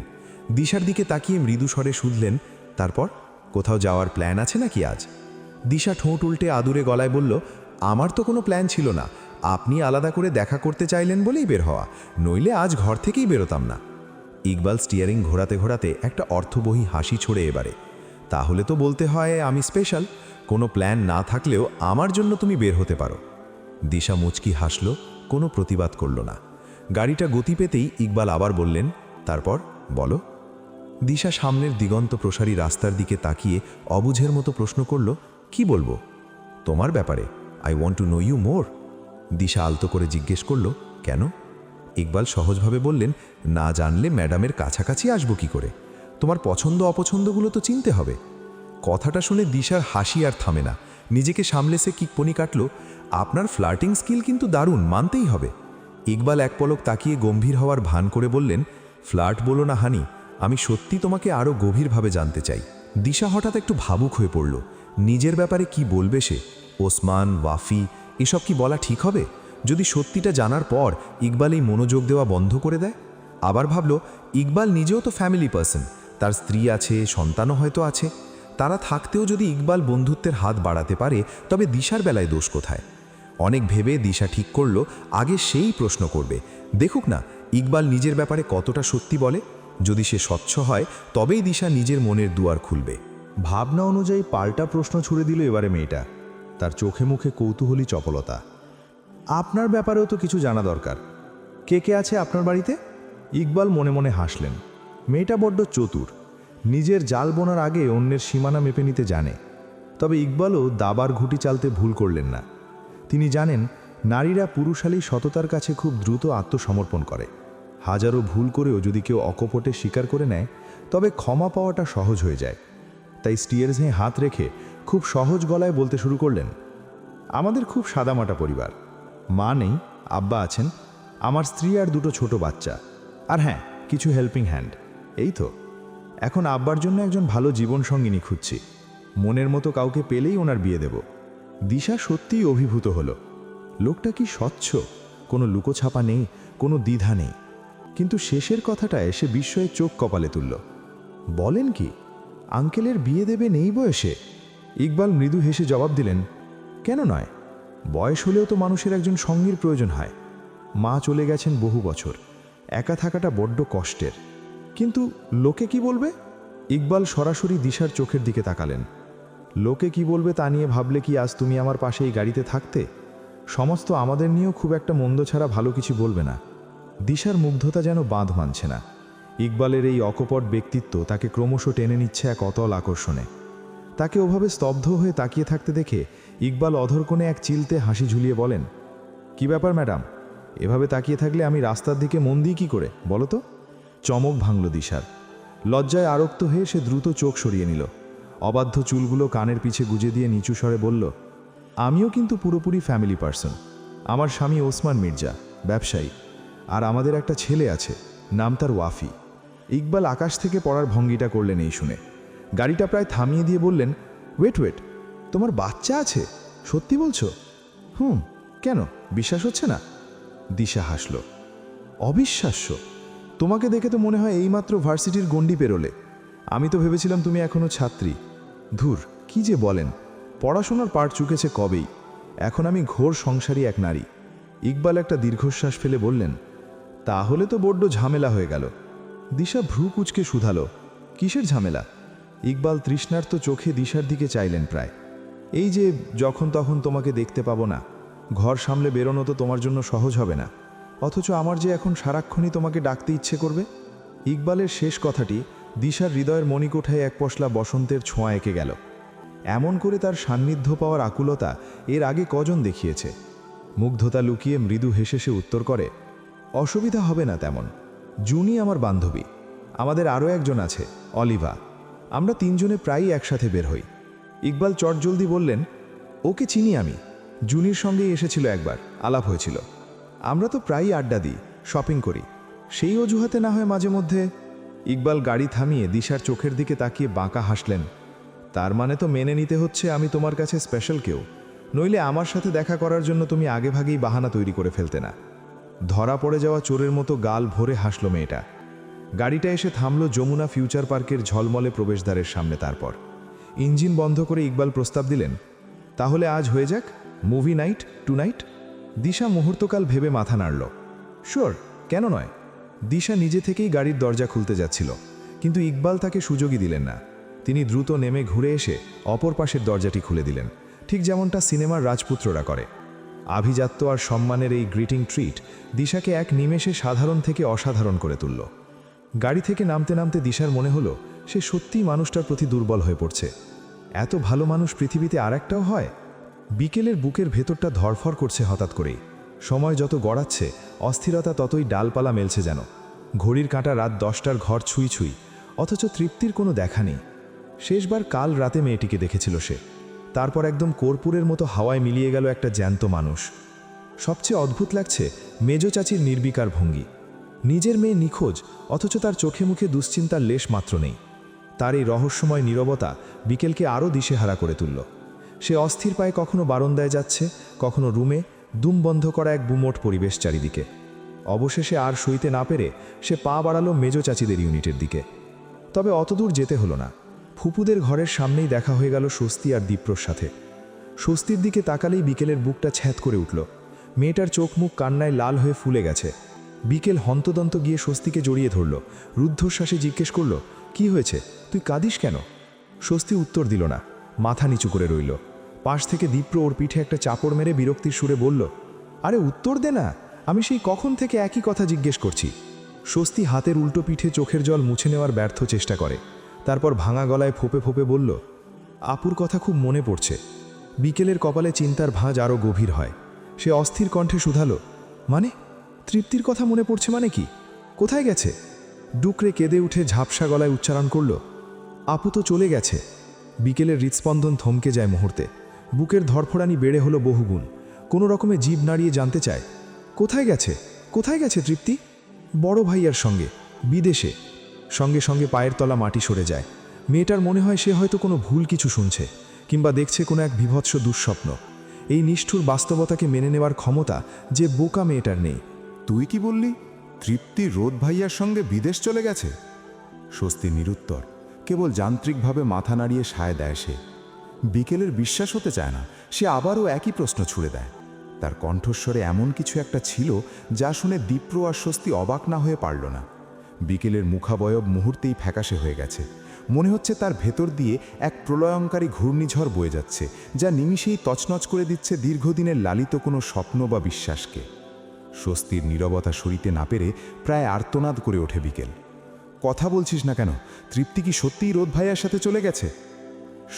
দিশার দিকে তাকিয়ে মৃদু স্বরে শুধলেন, তারপর কোথাও যাওয়ার প্ল্যান আছে নাকি আজ? দিশা ঠোঁট উল্টে আদুরে গলায় বলল, আমার তো কোনো প্ল্যান ছিল না, আপনি আলাদা করে দেখা করতে চাইলেন বলেই বের হওয়া, নইলে আজ ঘর থেকেই বেরোতাম না। ইকবাল স্টিয়ারিং ঘোরাতে ঘোরাতে একটা অর্থবহী হাসি ছড়ে এবারে। তাহলে তো বলতে হয় আমি স্পেশাল, কোনো প্ল্যান না থাকলেও আমার জন্য তুমি বের হতে পারো। দিশা মুচকি হাসল, কোনো প্রতিবাদ করল না। গাড়িটা গতি পেতেই ইকবাল আবার বললেন, তারপর বলো। দিশা সামনের দিগন্ত প্রসারী রাস্তার দিকে তাকিয়ে অবুঝের মতো প্রশ্ন করল, কি বলবো? তোমার ব্যাপারে, I want to know you more. Disha আলতো করে জিজ্ঞেস করল, কেন? ইকবাল সহজভাবে বললেন, না জানলে ম্যাডামের কাছাকাছি আসবো কি করে? তোমার পছন্দ অপছন্দগুলো তো চিনতে হবে। কথাটা শুনে দিশার হাসি আর থামে না। নিজেকে সামলে সে কিকপনি কাটল, আপনার ফ্লার্টিং স্কিল কিন্তু দারুণ, মানতেই হবে। ইকবাল এক পলক তাকিয়ে গম্ভীর হওয়ার ভান করে বললেন, ফ্লার্ট বলো না হানি, আমি সত্যি তোমাকে আরও গভীরভাবে জানতে চাই। দিশা হঠাৎ একটু ভাবুক হয়ে পড়ল। নিজের ব্যাপারে কি বলবে সে? ওসমান, ওয়াফি এসব কি বলা ঠিক হবে? যদি সত্যিটা জানার পর ইকবাল এই মনোযোগ দেওয়া বন্ধ করে দেয়? আবার ভাবল, ইকবাল নিজেও তো ফ্যামিলি পার্সন, তার স্ত্রী আছে, সন্তানও হয়তো আছে। তারা থাকতেও যদি ইকবাল বন্ধুত্বের হাত বাড়াতে পারে, তবে দিশার বেলায় দোষ কোথায়? অনেক ভেবে দিশা ঠিক করল আগে সেই প্রশ্ন করবে। দেখুক না ইকবাল নিজের ব্যাপারে কতটা সত্যি বলে। যদি সে স্বচ্ছ হয় তবেই দিশা নিজের মনের দুয়ার খুলবে। ভাবনা অনুযায়ী পাল্টা প্রশ্ন ছুড়ে দিল এবারে মেয়েটা। তার চোখে মুখে কৌতূহলী চপলতা। আপনার ব্যাপারেও তো কিছু জানা দরকার। কে কে আছে আপনার বাড়িতে? ইকবাল মনে মনে হাসলেন। মেয়েটা বড্ড চতুর, নিজের জাল বোনার আগে অন্যের সীমানা মেপে নিতে জানে। তবে ইকবালও দাবার ঘুঁটি চালতে ভুল করলেন না। তিনি জানেন নারীরা পুরুষালী সততার কাছে খুব দ্রুত আত্মসমর্পণ করে। হাজারো ভুল করেও যদি কেউ অকপটে স্বীকার করে নেয়, তবে ক্ষমা পাওয়াটা সহজ হয়ে যায়। তাই স্টিয়ারিংয়ে হাত রেখে খুব সহজ গলায় বলতে শুরু করলেন, আমাদের খুব সাদামাটা পরিবার। মা নেই, আব্বা আছেন, আমার স্ত্রী আর দুটো ছোট বাচ্চা, আর হ্যাঁ কিছু হেল্পিং হ্যান্ড। এই তো। এখন আব্বার জন্য একজন ভালো জীবনসঙ্গিনী খুঁজছি। মনের মতো কাউকে পেলেই ওনার বিয়ে দেব। দিশা সত্যিই অভিভূত হলো। লোকটা কি স্বচ্ছ, কোনো লুকোছাপা নেই, কোনো দ্বিধা নেই। কিন্তু শেষের কথাটায় সে বিস্ময়ে চোখ কপালে তুলল। বলেন কি, আঙ্কেলের বিয়ে দেবে নেই বয়সে? ইকবাল মৃদু হেসে জবাব দিলেন, কেন নয়, বয়স হলেও তো মানুষের একজন সঙ্গীর প্রয়োজন হয়। মা চলে গেছেন বহু বছর, একা থাকাটা বড্ড কষ্টের। কিন্তু লোকে কি বলবে? ইকবাল সরাসরি দিশার চোখের দিকে তাকালেন। লোকে কি বলবে তা নিয়ে ভাবলে কি আজ তুমি আমার পাশে এই গাড়িতে থাকতে? সমস্ত আমাদের নিয়েও খুব একটা মন্দ ছাড়া ভালো কিছু বলবে না। দিশার মুগ্ধতা যেন বাঁধ মানছে না। ইকবালের এই অকপট ব্যক্তিত্ব তাকে ক্রমশ টেনে নিচ্ছে এক অতল আকর্ষণে। তাকে ওভাবে স্তব্ধ হয়ে তাকিয়ে থাকতে দেখে ইকবাল অধর কোণে এক চিলতে হাসি ঝুলিয়ে বলেন, কি ব্যাপার ম্যাডাম, এভাবে তাকিয়ে থাকলে আমি রাস্তার দিকে মন দিই কী করে বলো তো? চমক ভাঙল দিশার। লজ্জায় আরক্ত হয়ে সে দ্রুত চোখ সরিয়ে নিল। অবাধ্য চুলগুলো কানের পিছে গুজে দিয়ে নিচু স্বরে বলল, আমিও কিন্তু পুরোপুরি ফ্যামিলি পার্সন। আমার স্বামী ওসমান মির্জা, ব্যবসায়ী, আর আমাদের একটা ছেলে আছে, নাম তার ওয়াফি। ইকবাল আকাশ থেকে পড়ার ভঙ্গিটা করলেন এই শুনে। গাড়িটা প্রায় থামিয়ে দিয়ে বললেন, ওয়েট, তোমার বাচ্চা আছে? সত্যি বলছো? কেন বিশ্বাস হচ্ছে না? দিশা হাসল। অবিশ্বাস্য। তোমাকে দেখে তো মনে হয় এইমাত্র ভার্সিটির গণ্ডি পেরোলে। আমি তো ভেবেছিলাম তুমি এখনও ছাত্রী। ধুর, কি যে বলেন, পড়াশোনার পাট চুকেছে কবেই। এখন আমি ঘোর সংসারী এক নারী। ইকবাল একটা দীর্ঘশ্বাস ফেলে বললেন, তাহলে তো বড্ড ঝামেলা হয়ে গেল। দিশা ভ্রু কুচকে শুধালো, কিসের ঝামেলা? ইকবাল তৃষ্ণার্ত চোখে দিশার দিকে চাইলেন প্রায়। এই যে যখন তখন তোমাকে দেখতে পাবো না, ঘর সামলে বেরোনো তো তোমার জন্য সহজ হবে না, অথচ আমার যে এখন সারাক্ষণই তোমাকে ডাকতে ইচ্ছে করবে। ইকবালের শেষ কথাটি দিশার হৃদয়ের মণিকোঠায় এক পশলা বসন্তের ছোঁয়া এঁকে গেল। এমন করে তার সান্নিধ্য পাওয়ার আকুলতা এর আগে কজন দেখিয়েছে? মুগ্ধতা লুকিয়ে মৃদু হেসে সে উত্তর করে, অসুবিধা হবে না তেমন। জুনি আমার বান্ধবী, আমাদের আরও একজন আছে, অলিভা। আমরা তিনজনে প্রায়ই একসাথে বের হই। ইকবাল চটজলদি বললেন, ওকে চিনি আমি, জুনির সঙ্গেই এসেছিল একবার, আলাপ হয়েছিল। আমরা তো প্রায়ই আড্ডা দিই, শপিং করি, সেই অজুহাতে না হয় মাঝে মধ্যে। ইকবাল গাড়ি থামিয়ে দিশার চোখের দিকে তাকিয়ে বাঁকা হাসলেন। তার মানে তো মেনে নিতে হচ্ছে আমি তোমার কাছে স্পেশাল কেউ, নইলে আমার সাথে দেখা করার জন্য তুমি আগেভাগেই বাহানা তৈরি করে ফেলতে না। ধরা পড়ে যাওয়া চোরের মতো গাল ভরে হাসল মেয়েটা। গাড়িটা এসে থামল যমুনা ফিউচার পার্কের ঝলমলে প্রবেশদ্বারের সামনে। তারপর ইঞ্জিন বন্ধ করে ইকবাল প্রস্তাব দিলেন, তাহলে আজ হয়ে যাক মুভি নাইট টু নাইট। দিশা মুহূর্তকাল ভেবে মাথা নাড়ল। শিওর, কেন নয়। দিশা নিজে থেকেই গাড়ির দরজা খুলতে যাচ্ছিল, কিন্তু ইকবাল তাকে সুযোগই দিলেন না। তিনি দ্রুত নেমে ঘুরে এসে অপর পাশের দরজাটি খুলে দিলেন, ঠিক যেমনটা সিনেমার রাজপুত্ররা করে। আভিজাত্য আর সম্মানের এই গ্রিটিং ট্রিট দিশাকে এক নিমেষে সাধারণ থেকে অসাধারণ করে তুলল। গাড়ি থেকে নামতে নামতে দিশার মনে হলো সে সত্যিই মানুষটার প্রতি দুর্বল হয়ে পড়ছে। এত ভালো মানুষ পৃথিবীতে আর একটাও হয়? বিকেলের বুকের ভেতরটা ধরফর করছে হঠাৎ করেই। সময় যত গড়াচ্ছে অস্থিরতা ততই ডালপালা মেলছে যেন। ঘড়ির কাঁটা রাত 10টার ঘর ছুঁই ছুঁই, অথচ তৃপ্তির কোনো দেখা নেই। শেষবার কাল রাতে মেয়েটিকে দেখেছিল সে, তারপর একদম কর্পূরের মতো হাওয়ায় মিলিয়ে গেল একটা জ্যান্ত মানুষ। সবচেয়ে অদ্ভুত লাগছে মেজো চাচির নির্বিকার ভঙ্গি। নিজের মেয়ে নিখোঁজ, অথচ তার চোখে মুখে দুশ্চিন্তার লেশ মাত্র নেই। তার এই রহস্যময় নীরবতা বিকেলকে আরও দিশেহারা করে তুলল। সে অস্থির পায়ে কখনো বারান্দায় যাচ্ছে, কখনো রুমে, দুম বন্ধ করা এক বুমোট পরিবেশ চারিদিকে। অবশেষে আর সইতে না পেরে সে পা বাড়ালো মেজো চাচিদের ইউনিটের দিকে। তবে অতদূর যেতে হলো না। ফুপুদের ঘরের সামনেই দেখা হয়ে গেল স্বস্তি আর দীপ্রর সাথে। স্বস্তির দিকে তাকালেই বিকেলের বুকটা ছ্যাঁত করে উঠল। মেয়েটার চোখ মুখ কান্নায় লাল হয়ে ফুলে গেছে। বিকেল হন্তদন্ত গিয়ে স্বস্তিকে জড়িয়ে ধরল, রুদ্ধশ্বাসে জিজ্ঞেস করল, কি হয়েছে, তুই কাঁদিস কেন? স্বস্তি উত্তর দিল না, মাথা নিচু করে রইল। পাশ থেকে দীপ্র ওর পিঠে একটা চাপড় মেরে বিরক্তির সুরে বলল, আরে উত্তর দে না, আমি সেই কখন থেকে একই কথা জিজ্ঞেস করছি। স্বস্তি হাতের উল্টো পিঠে চোখের জল মুছে নেওয়ার ব্যর্থ চেষ্টা করে। তারপর ভাঙা গলায় ফোপে ফোপে বলল, আপুর কথা খুব মনে পড়ছে। বিকেলের কপালে চিন্তার ভাঁজ আরও গভীর হয়। সে অস্থির কণ্ঠে শুধালো, মানে তৃপ্তির কথা মনে পড়ছে মানে কি? কোথায় গেছে? ডুকরে কেঁদে উঠে ঝাপসা গলায় উচ্চারণ করল, আপু তো চলে গেছে। বিকেলের হৃৎস্পন্দন থমকে যায় মুহূর্তে। বুকের ধরফড়ানি বেড়ে হলো বহুগুণ। কোনো রকমে জিভ নাড়িয়ে জানতে চায়, কোথায় গেছে, কোথায় গেছে তৃপ্তি? বড় ভাইয়ার সঙ্গে, বিদেশে। সঙ্গে সঙ্গে পায়ের তলা মাটি সরে যায়। মেয়েটার মনে হয় সে হয়তো কোনো ভুল কিছু শুনছে, কিংবা দেখছে কোনো এক বিভৎস দুঃস্বপ্ন। এই নিষ্ঠুর বাস্তবতাকে মেনে নেওয়ার ক্ষমতা যে বোকা মেয়েটার নেই।
তুই কি বললি? তৃপ্তি রোদ ভাইয়ার সঙ্গে বিদেশ চলে গেছে?
স্বস্তি নিরুত্তর, কেবল যান্ত্রিকভাবে মাথা নাড়িয়ে সায় দেয় সে। বিকেলের বিশ্বাস হতে চায় না। সে আবারও একই প্রশ্ন ছুড়ে দেয়। তার কণ্ঠস্বরে এমন কিছু একটা ছিল যা শুনে দীপ্র আর স্বস্তি অবাক না হয়ে পারল না। বিকেলের মুখাবয়ব মুহূর্তেই ফ্যাকাশে হয়ে গেছে। মনে হচ্ছে তার ভেতর দিয়ে এক প্রলয়ঙ্কারী ঘূর্ণিঝড় বয়ে যাচ্ছে, যা নিমিষেই তছনছ করে দিচ্ছে দীর্ঘদিনের লালিত কোনো স্বপ্ন বা বিশ্বাসকে। স্বস্তির নীরবতা সরিতে না পেরে প্রায় আর্তনাদ করে ওঠে বিকেল। কথা বলছিস না কেন? তৃপ্তি কি সত্যিই রোদ ভাইয়ার সাথে চলে গেছে?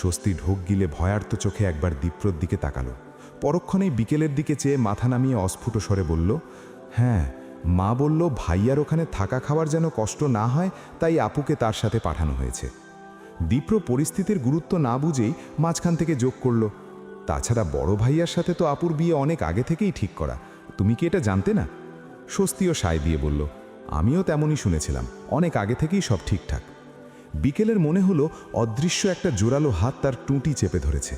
স্বস্তি ঢোক গিলে ভয়ার্ত চোখে একবার দীপ্রর দিকে তাকালো। পরক্ষণেই বিকেলের দিকে চেয়ে মাথা নামিয়ে অস্ফুট স্বরে বলল, হ্যাঁ, মা বলল ভাইয়ার ওখানে থাকা খাওয়ার যেন কষ্ট না হয়, তাই আপুকে তার সাথে পাঠানো হয়েছে। দীপ্র পরিস্থিতির গুরুত্ব না বুঝেই মাঝখান থেকে যোগ করল, তাছাড়া বড় ভাইয়ার সাথে তো আপুর বিয়ে অনেক আগে থেকেই ঠিক করা। তুমি কি এটা জানতে না? স্বস্তিও সায় দিয়ে বলল, আমিও তেমনই শুনেছিলাম, অনেক আগে থেকেই সব ঠিকঠাক। বিকেলের মনে হলো অদৃশ্য একটা জোরালো হাত তার টুঁটি চেপে ধরেছে।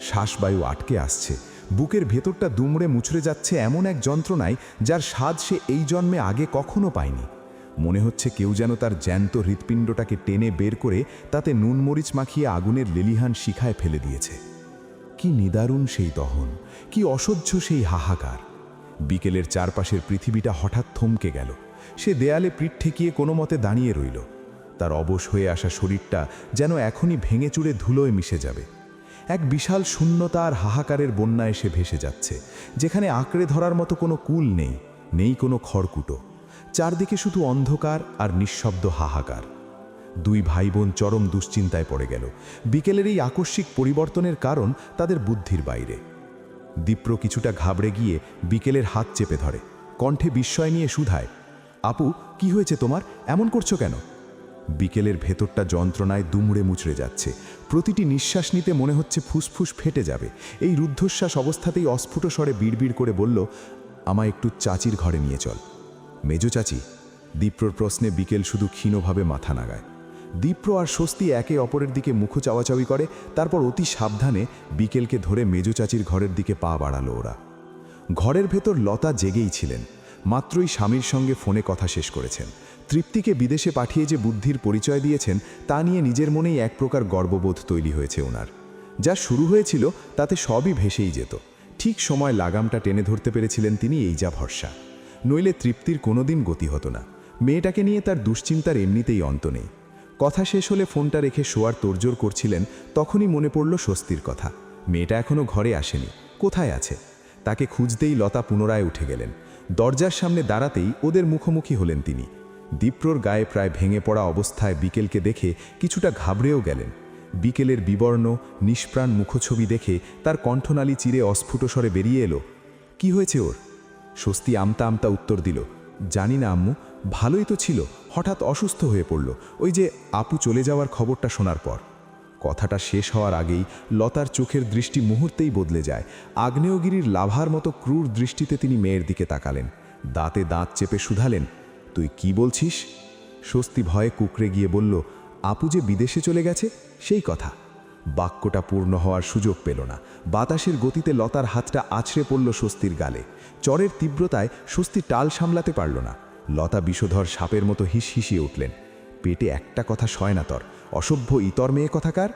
শ্বাসবায়ু আটকে আসছে,
বুকের ভেতরটা দুমড়ে মুচড়ে যাচ্ছে এমন এক যন্ত্রণায় যার স্বাদ সে এই জন্মে আগে কখনো পায়নি। মনে হচ্ছে কেউ যেন তার জ্যান্ত হৃৎপিণ্ডটাকে টেনে বের করে তাতে নুন মরিচ মাখিয়ে আগুনের লেলিহান শিখায় ফেলে দিয়েছে। কি নিদারুণ সেই দহন, কি অসহ্য সেই হাহাকার। বিকেলের চারপাশের পৃথিবীটা হঠাৎ থমকে গেল। সে দেয়ালে পিঠ ঠেকিয়ে কোনো মতে দাঁড়িয়ে রইল। তার অবশ হয়ে আসা শরীরটা যেন এখনই ভেঙে চুরে ধুলোয় মিশে যাবে। এক বিশাল শূন্যতা আর হাহাকারের বন্যায় সে ভেসে যাচ্ছে, যেখানে আঁকড়ে ধরার মতো কোনো কুল নেই, নেই কোনো খড়কুটো। চারদিকে শুধু অন্ধকার আর নিঃশব্দ হাহাকার। দুই ভাই বোন চরম দুশ্চিন্তায় পড়ে গেল। বিকেলের এই আকস্মিক পরিবর্তনের কারণ তাদের বুদ্ধির বাইরে। দীপ্র কিছুটা ঘাবড়ে গিয়ে বিকেলের হাত চেপে ধরে, কণ্ঠে বিস্ময় নিয়ে শুধায়, আপু কি হয়েছে তোমার, এমন করছো কেন? বিকেলের ভেতরটা যন্ত্রণায় দুমড়ে মুচড়ে যাচ্ছে। প্রতিটি নিঃশ্বাস নিতে মনে হচ্ছে ফুসফুস ফেটে যাবে। এই রুদ্ধশ্বাস অবস্থাতেই অস্ফুট স্বরে বিড়বিড় করে বলল, আমায় একটু চাচির ঘরে নিয়ে চল। মেজো চাচি? দীপ্রর প্রশ্নে বিকেল শুধু ক্ষীণভাবে মাথা নাগায়। দীপ্র আর স্বস্তি একে অপরের দিকে মুখ চাওয়াচাওয়ি করে, তারপর অতি সাবধানে বিকেলকে ধরে মেজো চাচির ঘরের দিকে পা বাড়ালো ওরা। ঘরের ভেতর লতা জেগেই ছিলেন। মাত্রই স্বামীর সঙ্গে ফোনে কথা শেষ করেছেন। তৃপ্তিকে বিদেশে পাঠিয়ে যে বুদ্ধির পরিচয় দিয়েছেন তা নিয়ে নিজের মনেই এক প্রকার গর্ববোধ তৈরি হয়েছে ওনার। যা শুরু হয়েছিল তাতে সবই ভেসেই যেত। ঠিক সময় লাগামটা টেনে ধরতে পেরেছিলেন তিনি, এই যা ভরসা। নইলে তৃপ্তির কোনোদিন গতি হতো না। মেয়েটাকে নিয়ে তার দুশ্চিন্তার এমনিতেই অন্ত নেই। কথা শেষ হলে ফোনটা রেখে শোয়ার তোড়জোড় করছিলেন, তখনই মনে পড়ল স্বস্তির কথা। মেয়েটা এখনও ঘরে আসেনি, কোথায় আছে? তাকে খুঁজতেই লতা পুনরায় উঠে গেলেন। দরজার সামনে দাঁড়াতেই ওদের মুখোমুখি হলেন তিনি। দীপ্রর গায়ে প্রায় ভেঙে পড়া অবস্থায় বিকেলকে দেখে কিছুটা ঘাবড়েও গেলেন। বিকেলের বিবর্ণ নিষ্প্রাণ মুখছবি দেখে তার কণ্ঠনালী চিরে অস্ফুট স্বরে বেরিয়ে এলো, কি হয়েছে ওর? স্বস্তি আমতা আমতা উত্তর দিল, জানি না আম্মু, ভালোই তো ছিল, হঠাৎ অসুস্থ হয়ে পড়ল, ওই যে আপু চলে যাওয়ার খবরটা শোনার পর। কথাটা শেষ হওয়ার আগেই লতার চোখের দৃষ্টি মুহূর্তেই বদলে যায়। আগ্নেয়গিরির লাভার মতো ক্রূর দৃষ্টিতে তিনি মেয়ের দিকে তাকালেন, দাঁতে দাঁত চেপে শুধালেন, তুই কি বলছিস? স্বস্তি ভয়ে কুকড়ে গিয়ে বলল, আপু যে বিদেশে চলে গেছে সেই কথা। বাক্যটা পূর্ণ হওয়ার সুযোগ পেল না। বাতাসের গতিতে লতার হাতটা আছড়ে পড়ল স্বস্তির গালে। চরের তীব্রতায় স্বস্তি টাল সামলাতে পারল না। লতা বিষধর সাপের মতো হিসহিসিয়ে উঠলেন, পেটে একটা কথা সয় না তোর, অসভ্য ইতর মেয়ে কথাকার।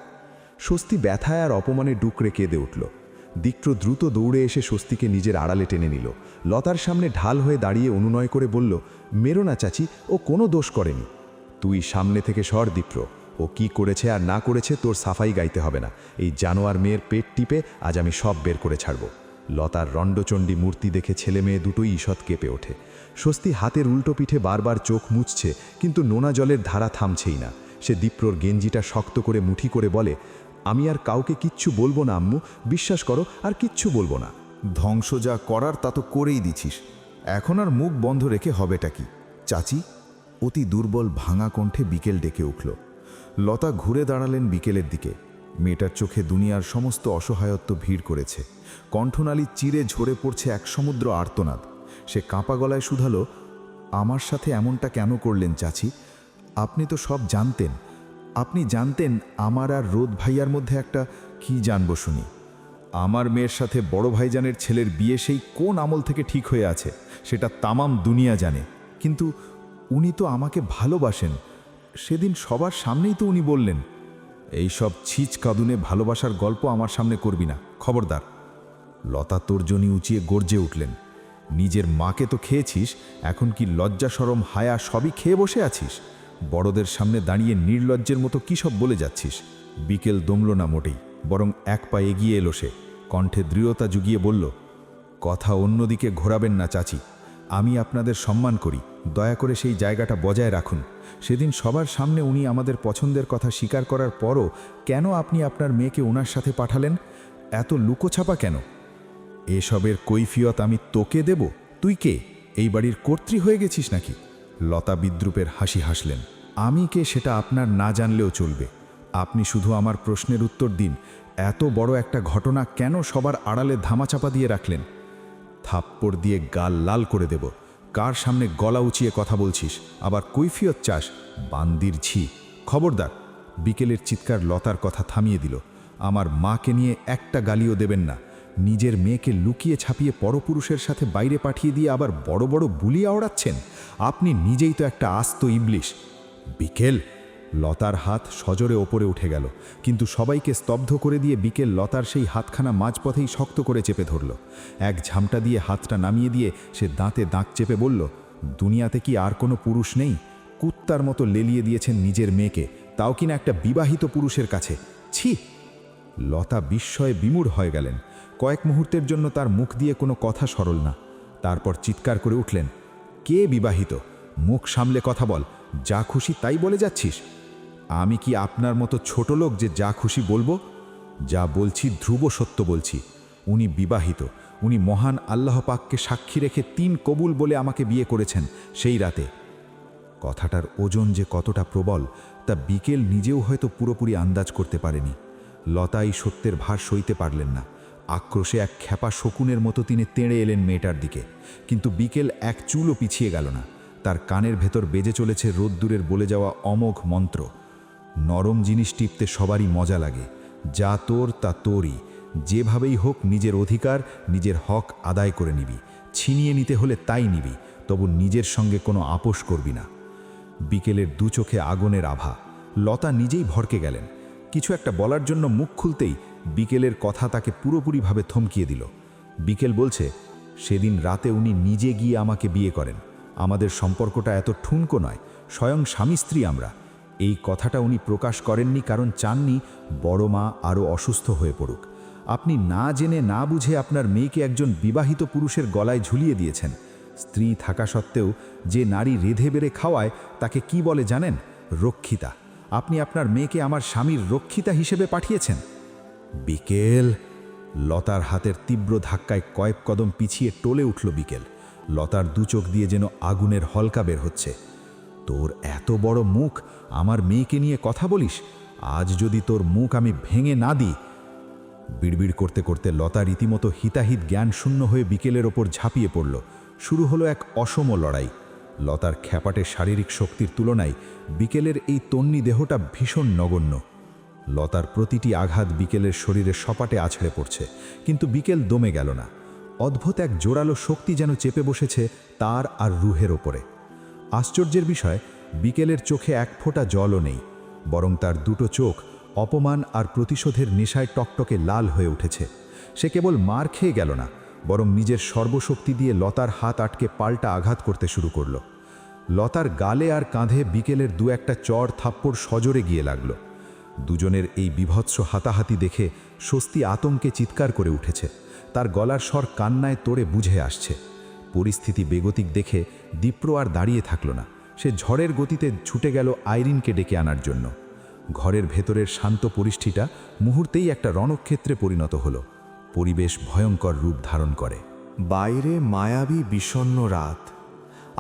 স্বস্তি ব্যথায় আর অপমানে ডুকরে কেঁদে উঠল। দীপ্র দ্রুত দৌড়ে এসে স্বস্তিকে নিজের আড়ালে টেনে নিল। লতার সামনে ঢাল হয়ে দাঁড়িয়ে অনুনয় করে বলল, মেরো না চাচি, ও কোনো দোষ করেনি। তুই সামনে থেকে সর দীপ্র, ও কি করেছে আর না করেছে তোর সাফাই গাইতে হবে না। এই জানোয়ার মেয়ের পেট টিপে আজ আমি সব বের করে ছাড়ব। লতার রণ্ডচণ্ডী মূর্তি দেখে ছেলে মেয়ে দুটোই ঈষৎ কেঁপে ওঠে। স্বস্তি হাতের উল্টো পিঠে বারবার চোখ মুছছে, কিন্তু নোনা জলের ধারা থামছেই না। সে দীপ্রর গেঞ্জিটা শক্ত করে মুঠি করে বলে, আমি আর কাউকে কিচ্ছু বলবো না আম্মু, বিশ্বাস করো, আর কিচ্ছু বলবো না।
ধ্বংস যা করার তা তো করেই দিছিস, এখন আর মুখ বন্ধ রেখে হবেটা কি? চাচি? অতি দুর্বল ভাঙা কণ্ঠে বিকেল ডেকে উঠল। লতা ঘুরে দাঁড়ালেন বিকেলের দিকে। মেয়েটার চোখে দুনিয়ার সমস্ত অসহায়ত্ব ভিড় করেছে। কণ্ঠনালী চিরে ঝরে পড়ছে এক সমুদ্র আর্তনাদ। সে কাঁপা গলায় শুধালো, আমার সাথে এমনটা কেন করলেন চাচি? আপনি তো সব জানতেন। আপনি জানতেন আমার আর রোদ ভাইয়ার মধ্যে একটা, কি জানবো শুনি? আমার মেয়ের সাথে বড় ভাইজানের ছেলের বিয়ে সেই কোন আমল থেকে ঠিক হয়ে আছে সেটা তামাম দুনিয়া জানে, কিন্তু উনি তো আমাকে ভালোবাসেন। সেদিন সবার সামনেই তো উনি বললেন। এই সব ছিচ কাঁদুনে ভালোবাসার গল্প আমার সামনে করবি না, খবরদার। লতা তর্জনী উঁচিয়ে গর্জে উঠলেন, নিজের মাকে তো খেয়েছিস, এখন কি লজ্জা শরম হায়া সবই খেয়ে বসে আছিস? বড়দের সামনে দাঁড়িয়ে নির্লজ্জের মতো কী সব বলে যাচ্ছিস? বিকেল দমল না মোটেই, বরং এক পা এগিয়ে এলো সে, কণ্ঠে দৃঢ়তা জুগিয়ে বলল, কথা অন্যদিকে ঘোরাবেন না চাচি, আমি আপনাদের সম্মান করি, দয়া করে সেই জায়গাটা বজায় রাখুন। সেদিন সবার সামনে উনি আমাদের পছন্দের কথা স্বীকার করার পরও কেন আপনি আপনার মেয়েকে ওনার সাথে পাঠালেন? এত লুকোছাপা কেন? এসবের কৈফিয়ত আমি তোকে দেব? তুই কে, এই বাড়ির কর্ত্রী হয়ে গেছিস নাকি? লতা বিদ্রুপের হাসি হাসলেন, আমি কে সেটা আপনার না জানলেও চলবে। আপনি শুধু আমার প্রশ্নের উত্তর দিন, এত বড় একটা ঘটনা কেন সবার আড়ালে ধামাচাপা দিয়ে রাখলেন? থাপ্পড় দিয়ে গাল লাল করে দেব। কার সামনে গলা উঁচিয়ে কথা বলছিস, আবার কৈফিয়ত চাস? বান্দির ছি! খবরদার! বিকেলের চিৎকার লতার কথা থামিয়ে দিল। আমার মাকে নিয়ে একটা গালিও দেবেন না।
নিজের মেয়েকে লুকিয়ে ছাপিয়ে পরপুরুষের সাথে বাইরে পাঠিয়ে দিয়ে আবার বড় বড় বুলি আওড়াচ্ছেন। আপনি নিজেই তো একটা আস্ত ইবলিশ। বিকেল। লতার হাত সজোরে ওপরে উঠে গেল, কিন্তু সবাইকে স্তব্ধ করে দিয়ে বিকেল লতার সেই হাতখানা মাঝপথেই শক্ত করে চেপে ধরল। এক ঝামটা দিয়ে হাতটা নামিয়ে দিয়ে সে দাঁতে দাঁত চেপে বলল, দুনিয়াতে কি আর কোনো পুরুষ নেই? কুত্তার মতো লেলিয়ে দিয়েছেন নিজের মেয়েকে, তাও কিনা একটা বিবাহিত পুরুষের কাছে। ছি! লতা বিস্ময়ে বিমূঢ় হয়ে গেলেন। কয়েক মুহূর্তের জন্য তার মুখ দিয়ে কোনো কথা সরল না। তারপর চিৎকার করে উঠলেন, কে বিবাহিত? মুখ সামলে কথা বল। যা খুশি তাই বলে যাচ্ছিস? আমি কি আপনার মতো ছোট লোক যে যা খুশি বলবো? যা বলছি ধ্রুব সত্য বলছি। উনি বিবাহিত। উনি মহান আল্লাহ পাককে সাক্ষী রেখে 3 কবুল বলে আমাকে বিয়ে করেছেন সেই রাতে। কথাটার ওজন যে কতটা প্রবল তা বিকেল নিজেও হয়তো পুরোপুরি আন্দাজ করতে পারেনি। লতা এই সত্যের ভার সইতে পারলেন না। আক্রোশে এক খ্যাপা শকুনের মতো তিনি তেড়ে এলেন মেয়েটার দিকে, কিন্তু বিকেল এক চুলও পিছিয়ে গেল না। তার কানের ভেতর বেজে চলেছে রোদ্দুরের বলে যাওয়া অমোঘ মন্ত্র। নরম জিনিস টিপতে সবারই মজা লাগে। যা তোর তা তোরই। যেভাবেই হোক নিজের অধিকার, নিজের হক আদায় করে নিবি। ছিনিয়ে নিতে হলে তাই নিবি, তবু নিজের সঙ্গে কোনো আপোষ করবি না। বিকেলের দু চোখে আগুনের আভা। লতা নিজেই ভড়কে গেলেন। কিছু একটা বলার জন্য মুখ খুলতেই বিকেলের কথা তাকে পুরোপুরিভাবে থমকিয়ে দিল। বিকেল বলছে, সেদিন রাতে উনি নিজে গিয়ে আমাকে বিয়ে করেন। আমাদের সম্পর্কটা এত ঠুনকো নয়, স্বয়ং স্বামী স্ত্রী আমরা। এই কথাটা উনি প্রকাশ করেননি কারণ চাননি বড় মা আরও অসুস্থ হয়ে পড়ুক। আপনি না জেনে না বুঝে আপনার মেয়েকে একজন বিবাহিত পুরুষের গলায় ঝুলিয়ে দিয়েছেন। স্ত্রী থাকা সত্ত্বেও যে নারী রেধে বেড়ে খাওয়ায় তাকে কি বলে জানেন? রক্ষিতা। আপনি আপনার মেয়েকে আমার স্বামীর রক্ষিতা হিসেবে পাঠিয়েছেন। বিকেল। লতার হাতের তীব্র ধাক্কায় কয়েক কদম পিছিয়ে টলে উঠল বিকেল। লতার দু চোখ দিয়ে যেন আগুনের হলকা বের হচ্ছে। তোর এত বড় মুখ, আমার মেয়েকে নিয়ে কথা বলিস? আজ যদি তোর মুখ আমি ভেঙে না দিই। বিড়বিড় করতে করতে লতা রীতিমতো হিতাহিত জ্ঞান শূন্য হয়ে বিকেলের ওপর ঝাঁপিয়ে পড়ল। শুরু হলো এক অসম লড়াই। লতার খ্যাপাটে শারীরিক শক্তির তুলনায় বিকেলের এই তন্নি দেহটা ভীষণ নগণ্য। লতার প্রতিটি আঘাত বিকেলের শরীরে সপাটে আছড়ে পড়ছে, কিন্তু বিকেল দমে গেল না। অদ্ভুত এক জোরালো শক্তি যেন চেপে বসেছে তার আর রুহের ওপরে। আশ্চর্যের বিষয়, বিকেলের চোখে এক ফোঁটা জলও নেই, বরং তার দুটো চোখ অপমান আর প্রতিশোধের নেশায় টকটকে লাল হয়ে উঠেছে। সে কেবল মার খেয়ে গেল না, বরং নিজের সর্বশক্তি দিয়ে লতার হাত আটকে পাল্টা আঘাত করতে শুরু করল। লতার গালে আর কাঁধে বিকেলের দু একটা চড় থাপ্পড় সজোরে গিয়ে লাগল। দুজনের এই বিভৎস হাতাহাতি দেখে স্বস্তি আতঙ্কে চিৎকার করে উঠেছে। তার গলার স্বর কান্নায় তোড়ে বুঝে আসছে। পরিস্থিতি বেগতিক দেখে দীপ্র আর দাঁড়িয়ে থাকল না। সে ঝড়ের গতিতে ছুটে গেল আইরিনকে ডেকে আনার জন্য। ঘরের ভেতরের শান্ত পরিস্থিতিটা মুহূর্তেই একটা রণক্ষেত্রে পরিণত হলো। পরিবেশ ভয়ঙ্কর রূপ ধারণ করে।
বাইরে মায়াবী বিষণ্ণ রাত।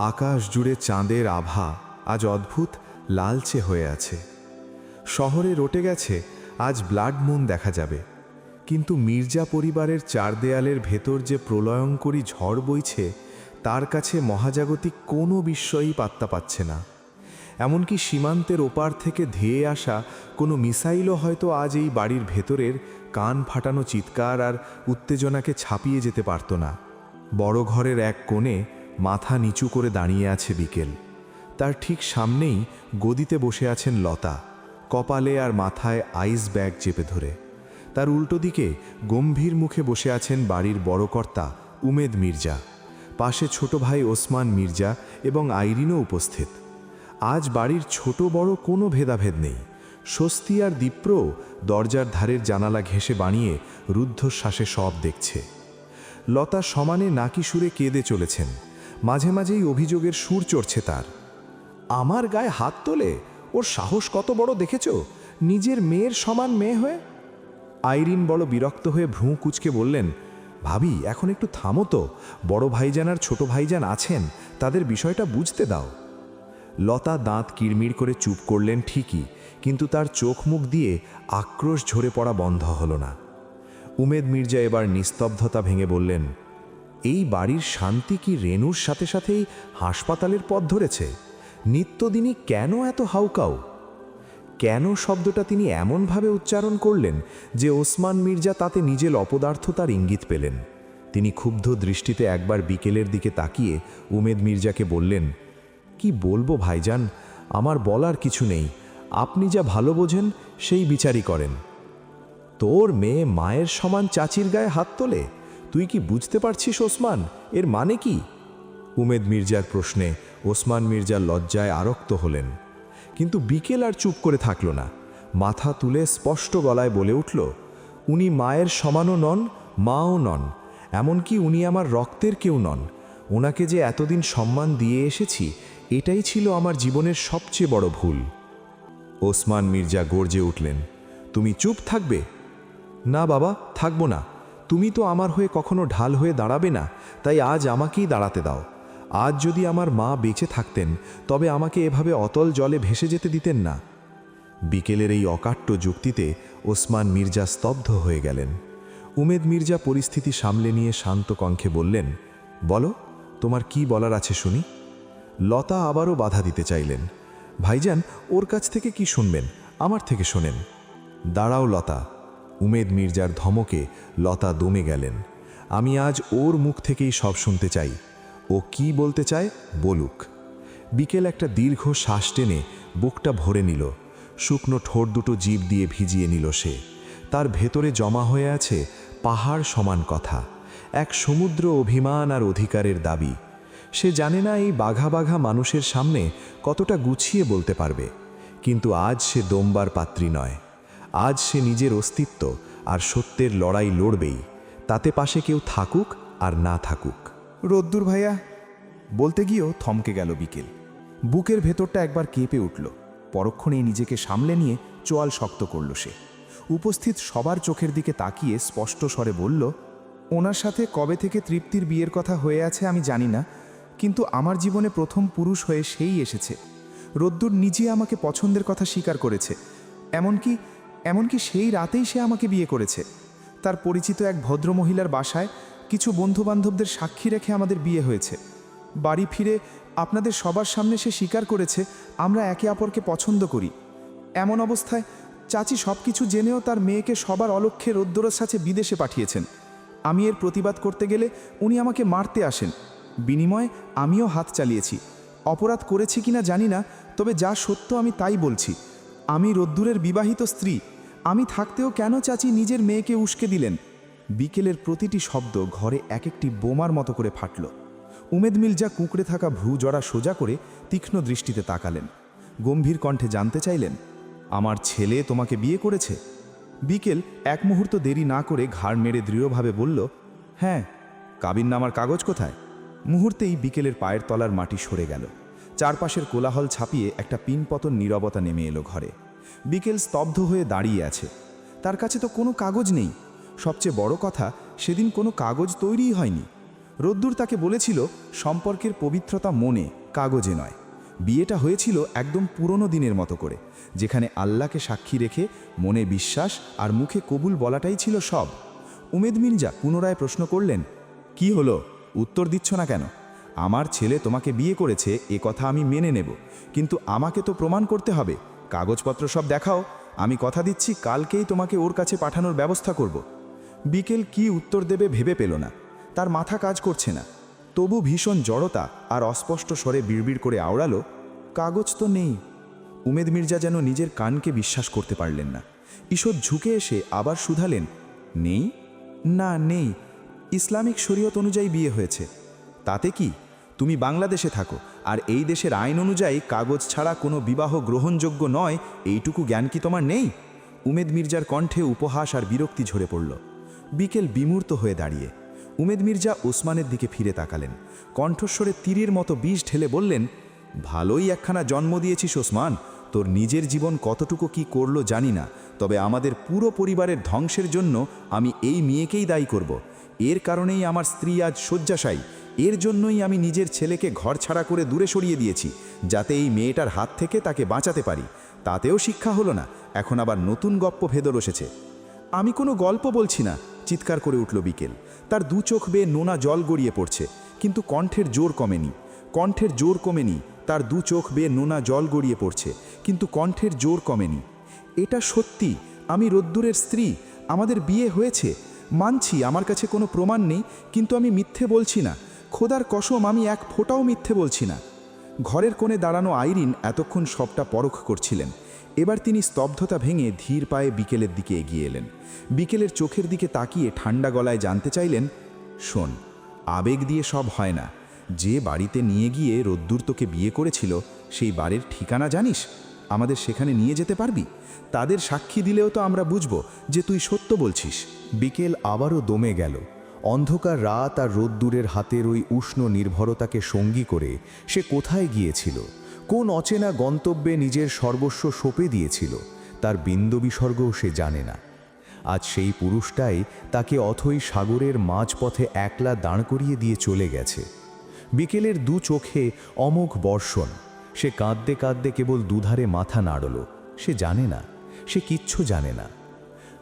আকাশ জুড়ে চাঁদের আভা আজ অদ্ভুত লালচে হয়ে আছে। শহরে রটে গেছে আজ ব্লাড মুন দেখা যাবে, কিন্তু মির্জা পরিবারের 4 দেয়ালের ভেতর যে প্রলয়ঙ্করী ঝড় বইছে তার কাছে মহাজাগতিক কোনো বিস্ময়ই পাত্তা পাচ্ছে না। এমনকি সীমান্তের ওপার থেকে ধেয়ে আসা কোনো মিসাইলও হয়তো আজ এই বাড়ির ভেতরের কান ফাটানো চিৎকার আর উত্তেজনাকে ছাপিয়ে যেতে পারত না। বড় ঘরের এক কোণে মাথা নিচু করে দাঁড়িয়ে আছে বিকেল। তার ঠিক সামনেই গদিতে বসে আছেন লতা, কপালে আর মাথায় আইস ব্যাগ চেপে ধরে। তার উল্টো দিকে গম্ভীর মুখে বসে আছেন বাড়ির বড় কর্তা উমেদ মির্জা। পাশে ছোট ভাই ওসমান মির্জা এবং আইরিনও উপস্থিত। আজ বাড়ির ছোট বড় কোনো ভেদাভেদ নেই। স্বস্তি আর দীপ্র দরজার ধারের জানালা ঘেঁষে বানিয়ে রুদ্ধশ্বাসে সব দেখছে। লতা সমানে নাকি সুরে কেঁদে চলেছেন। মাঝে মাঝেই অভিযোগের সুর চড়ছে তার। আমার গায়ে হাত তোলে, ওর সাহস কত বড় দেখেছ? নিজের মেয়ের সমান মেয়ে হয়ে। আইরিন বড় বিরক্ত হয়ে ভ্রু কুঁচকে বললেন, ভাবি এখন একটু থামো তো। বড় ভাইজান আর ছোট ভাইজান আছেন, তাদের বিষয়টা বুঝতে দাও। লতা দাঁত কিড়মিড় করে চুপ করলেন ঠিকই, কিন্তু তার চোখ মুখ দিয়ে আক্রোশ ঝরে পড়া বন্ধ হলো না। উমেদ মির্জা এবার নিস্তব্ধতা ভেঙে বললেন, এই বাড়ির শান্তি কি রেনুর সাথে সাথেই হাসপাতালের পথ ধরেছে? নিত্যদিনই কেন এত হাউকাও?
কেন শব্দটা তিনি এমনভাবে উচ্চারণ করলেন যে ওসমান মির্জা তাতে নিজের অপদার্থতার ইঙ্গিত পেলেন। তিনি ক্ষুব্ধ দৃষ্টিতে একবার বিকেলের দিকে তাকিয়ে উমেদ মির্জাকে বললেন, কি বলবো ভাইজান, আমার বলার কিছু নেই, আপনি যা ভালো বোঝেন সেই বিচারই করেন। তোর মেয়ে মায়ের সমান চাচির গায়ে হাত তোলে, তুই কি বুঝতে পারছিস ওসমান, এর মানে কি? উমেদ মির্জার প্রশ্নে ওসমান মির্জা লজ্জায় আরক্ত হলেন, কিন্তু বিকেল আর চুপ করে থাকল না। মাথা তুলে স্পষ্ট গলায় বলে উঠল, উনি মায়ের সমানও নন, মাও নন, এমনকি উনি আমার রক্তের কেউ নন। ওনাকে যে এতদিন সম্মান দিয়ে এসেছি, এটাই ছিল আমার জীবনের সবচেয়ে বড় ভুল। ওসমান মির্জা গর্জে উঠলেন, তুমি চুপ থাকবে? না বাবা, থাকবো না। তুমি তো আমার হয়ে কখনো ঢাল হয়ে দাঁড়াবে না, তাই আজ আমাকেই দাঁড়াতে দাও। আজ যদি আমার মা বেঁচে থাকতেন, তবে আমাকে এভাবে অতল জলে ভেসে যেতে দিতেন না। বিকেলের এই অকাট্য যুক্তিতে ওসমান মির্জা স্তব্ধ হয়ে গেলেন। উমেদ মির্জা পরিস্থিতি সামলে নিয়ে শান্ত কণ্ঠে বললেন, বলো, তোমার কি বলার আছে শুনি। লতা আবারও বাধা দিতে চাইলেন, ভাইজান, ওর কাছ থেকে কি শুনবেন, আমার থেকে শোনেন। দাঁড়াও লতা। উমেদ মির্জার ধমকে লতা দমে গেলেন। আমি আজ ওর মুখ থেকেই সব শুনতে চাই। ও কি বলতে চায় বলুক। বিকেল একটা দীর্ঘ শ্বাস টেনে বুকটা ভরে নিল। শুকনো ঠোঁট দুটো জিভ দিয়ে ভিজিয়ে নিল সে। তার ভেতরে জমা হয়ে আছে পাহাড় সমান কথা, এক সমুদ্র অভিমান আর অধিকারের দাবি। সে জানে না এই বাঘা বাঘা মানুষের সামনে কতটা গুছিয়ে বলতে পারবে, কিন্তু আজ সে দমবার পাত্রী নয়। আজ সে নিজের অস্তিত্ব আর সত্যের লড়াই লড়বেই, তাতে পাশে কেউ থাকুক আর না থাকুক।
রোদ্দুর ভাইয়া বলতে গিয়েও থমকে গেল বিকেল। বুকের ভেতরটা একবার কেঁপে উঠল। পরক্ষণেই নিজেকে সামলে নিয়ে চোয়াল শক্ত করল সে। উপস্থিত সবার চোখের দিকে তাকিয়ে স্পষ্ট স্বরে বলল, ওনার সাথে কবে থেকে তৃপ্তির বিয়ের কথা হয়ে আছে আমি জানি না, কিন্তু আমার জীবনে প্রথম পুরুষ হয়ে সেই এসেছে। রোদ্দুর নিজে আমাকে পছন্দের কথা স্বীকার করেছে। এমনকি সেই রাতেই সে আমাকে বিয়ে করেছে। তার পরিচিত এক ভদ্রমহিলার বাসায় কিছু বন্ধুবান্ধবদের সাক্ষী রেখে আমাদের বিয়ে হয়েছে। বাড়ি ফিরে আপনাদের সবার সামনে সে স্বীকার করেছে আমরা একে অপরকে পছন্দ করি। এমন অবস্থায় চাচি সব কিছু জেনেও তার মেয়েকে সবার অলক্ষ্যে রোদ্দুরের সাথে বিদেশে পাঠিয়েছেন। আমি এর প্রতিবাদ করতে গেলে উনি আমাকে মারতে আসেন। বিনিময়ে আমিও হাত চালিয়েছি। অপরাধ করেছি কিনা জানি না, তবে যা সত্য আমি তাই বলছি। আমি রোদ্দুরের বিবাহিত স্ত্রী। আমি থাকতেও কেন চাচি নিজের মেয়েকে উস্কে দিলেন? বিকেলের প্রতিটি শব্দ ঘরে এক একটি বোমার মতো করে ফাটল। উমেদ মির্জা কুঁকড়ে থাকা ভ্রু জড়া সোজা করে তীক্ষ্ণ দৃষ্টিতে তাকালেন। গম্ভীর কণ্ঠে জানতে চাইলেন, আমার ছেলে তোমাকে বিয়ে করেছে? বিকেল এক মুহূর্ত দেরি না করে ঘাড় মেরে দৃঢ়ভাবে বলল, হ্যাঁ। কাবিননামার কাগজ কোথায়? মুহূর্তেই বিকেলের পায়ের তলার মাটি সরে গেল। চারপাশের কোলাহল ছাপিয়ে একটা পিনপতন নীরবতা নেমে এলো ঘরে। বিকেল স্তব্ধ হয়ে দাঁড়িয়ে আছে। তার কাছে তো কোনো কাগজ নেই। সবচেয়ে বড় কথা, সেদিন কোনো কাগজ তৈরিই হয়নি। রোদ্দুর তাকে বলেছিল সম্পর্কের পবিত্রতা মনে, কাগজে নয়। বিয়েটা হয়েছিল একদম পুরনো দিনের মতো করে, যেখানে আল্লাহকে সাক্ষী রেখে মনে বিশ্বাস আর মুখে কবুল বলাটাই ছিল সব। উমেদ মির্জা পুনরায় প্রশ্ন করলেন, কি হলো, উত্তর দিচ্ছ না কেন? আমার ছেলে তোমাকে বিয়ে করেছে এ কথা আমি মেনে নেব, কিন্তু আমাকে তো প্রমাণ করতে হবে। কাগজপত্র সব দেখাও। আমি কথা দিচ্ছি কালকেই তোমাকে ওর কাছে পাঠানোর ব্যবস্থা করব। বিকেল কি উত্তর দেবে ভেবে পেল না। তার মাথা কাজ করছে না। তবু ভীষণ জড়তা আর অস্পষ্ট স্বরে বিড়বিড় করে আওড়ালো, কাগজ তো নেই। উমেদ মির্জা যেন নিজের কানকে বিশ্বাস করতে পারলেন না। ঈষৎ ঝুঁকে এসে আবার শুধালেন, নেই? না, নেই। ইসলামিক শরীয়ত অনুযায়ী বিয়ে হয়েছে। তাতে কি? তুমি বাংলাদেশে থাকো, আর এই দেশের আইন অনুযায়ী কাগজ ছাড়া কোনো বিবাহ গ্রহণযোগ্য নয়, এইটুকু জ্ঞান কি তোমার নেই? উমেদ মির্জার কণ্ঠে উপহাস আর বিরক্তি ঝরে পড়ল। বিকেল বিমূর্ত হয়ে দাঁড়িয়ে। উমেদ মির্জা ওসমানের দিকে ফিরে তাকালেন। কণ্ঠস্বরে তীরের মতো বিষ ঢেলে বললেন, ভালোই একখানা জন্ম দিয়েছিস ওসমান। তোর নিজের জীবন কতটুকু কি করলো জানি না, তবে আমাদের পুরো পরিবারের ধ্বংসের জন্য আমি এই মেয়েকেই দায়ী করব। এর কারণেই আমার স্ত্রী আজ শয্যাশায়ী। এর জন্যই আমি নিজের ছেলেকে ঘর ছাড়া করে দূরে সরিয়ে দিয়েছি, যাতে এই মেয়েটার হাত থেকে তাকে বাঁচাতে পারি। তাতেও শিক্ষা হলো না, এখন আবার নতুন গপ্প ভেদর বসেছে। আমি কোনো গল্প বলছি না, চিৎকার করে উঠল বিকেল। তার দু চোখ বেয়ে নোনা জল গড়িয়ে পড়ছে, কিন্তু কণ্ঠের জোর কমেনি। তার দু চোখ বেয়ে নোনা জল গড়িয়ে পড়ছে, কিন্তু কণ্ঠের জোর কমেনি।
এটা সত্যি, আমি রোদ্দুরের স্ত্রী, আমাদের বিয়ে হয়েছে। মানছি আমার কাছে কোনো প্রমাণ নেই, কিন্তু আমি মিথ্যে বলছি না। খোদার কসম, আমি এক ফোঁটাও মিথ্যে বলছি না। ঘরের কোণে দাঁড়ানো আইরিন এতক্ষণ সবটা পরখ করছিলেন। এবার তিনি স্তব্ধতা ভেঙে ধীর পায়ে বিকেলের দিকে এগিয়ে এলেন। বিকেলের চোখের দিকে তাকিয়ে ঠান্ডা গলায় জানতে চাইলেন, শোন, আবেগ দিয়ে সব হয় না। যে বাড়িতে নিয়ে গিয়ে রোদ্দুর তোকে বিয়ে করেছিল, সেই বাড়ির ঠিকানা জানিস? আমাদের সেখানে নিয়ে যেতে পারবি? তাদের সাক্ষী দিলেও তো আমরা বুঝব যে তুই সত্য বলছিস।
বিকেল আবারও দমে গেল। অন্ধকার রাত আর রোদ্দুরের হাতের ওই উষ্ণ নির্ভরতাকে সঙ্গী করে সে কোথায় গিয়েছিল? কোন অচেনা গন্তব্যে নিজের সর্বস্ব সঁপে দিয়েছিল? তার বিন্দু বিসর্গও সে জানে না। আজ সেই পুরুষটাই তাকে অথই সাগরের মাঝপথে একলা দাঁড় করিয়ে দিয়ে চলে গেছে। বিকেলের দু চোখে অমোঘ বর্ষণ। সে কাঁদতে কাঁদতে কেবল দুধারে মাথা নাড়ল। সে জানে না, সে কিচ্ছু জানে না।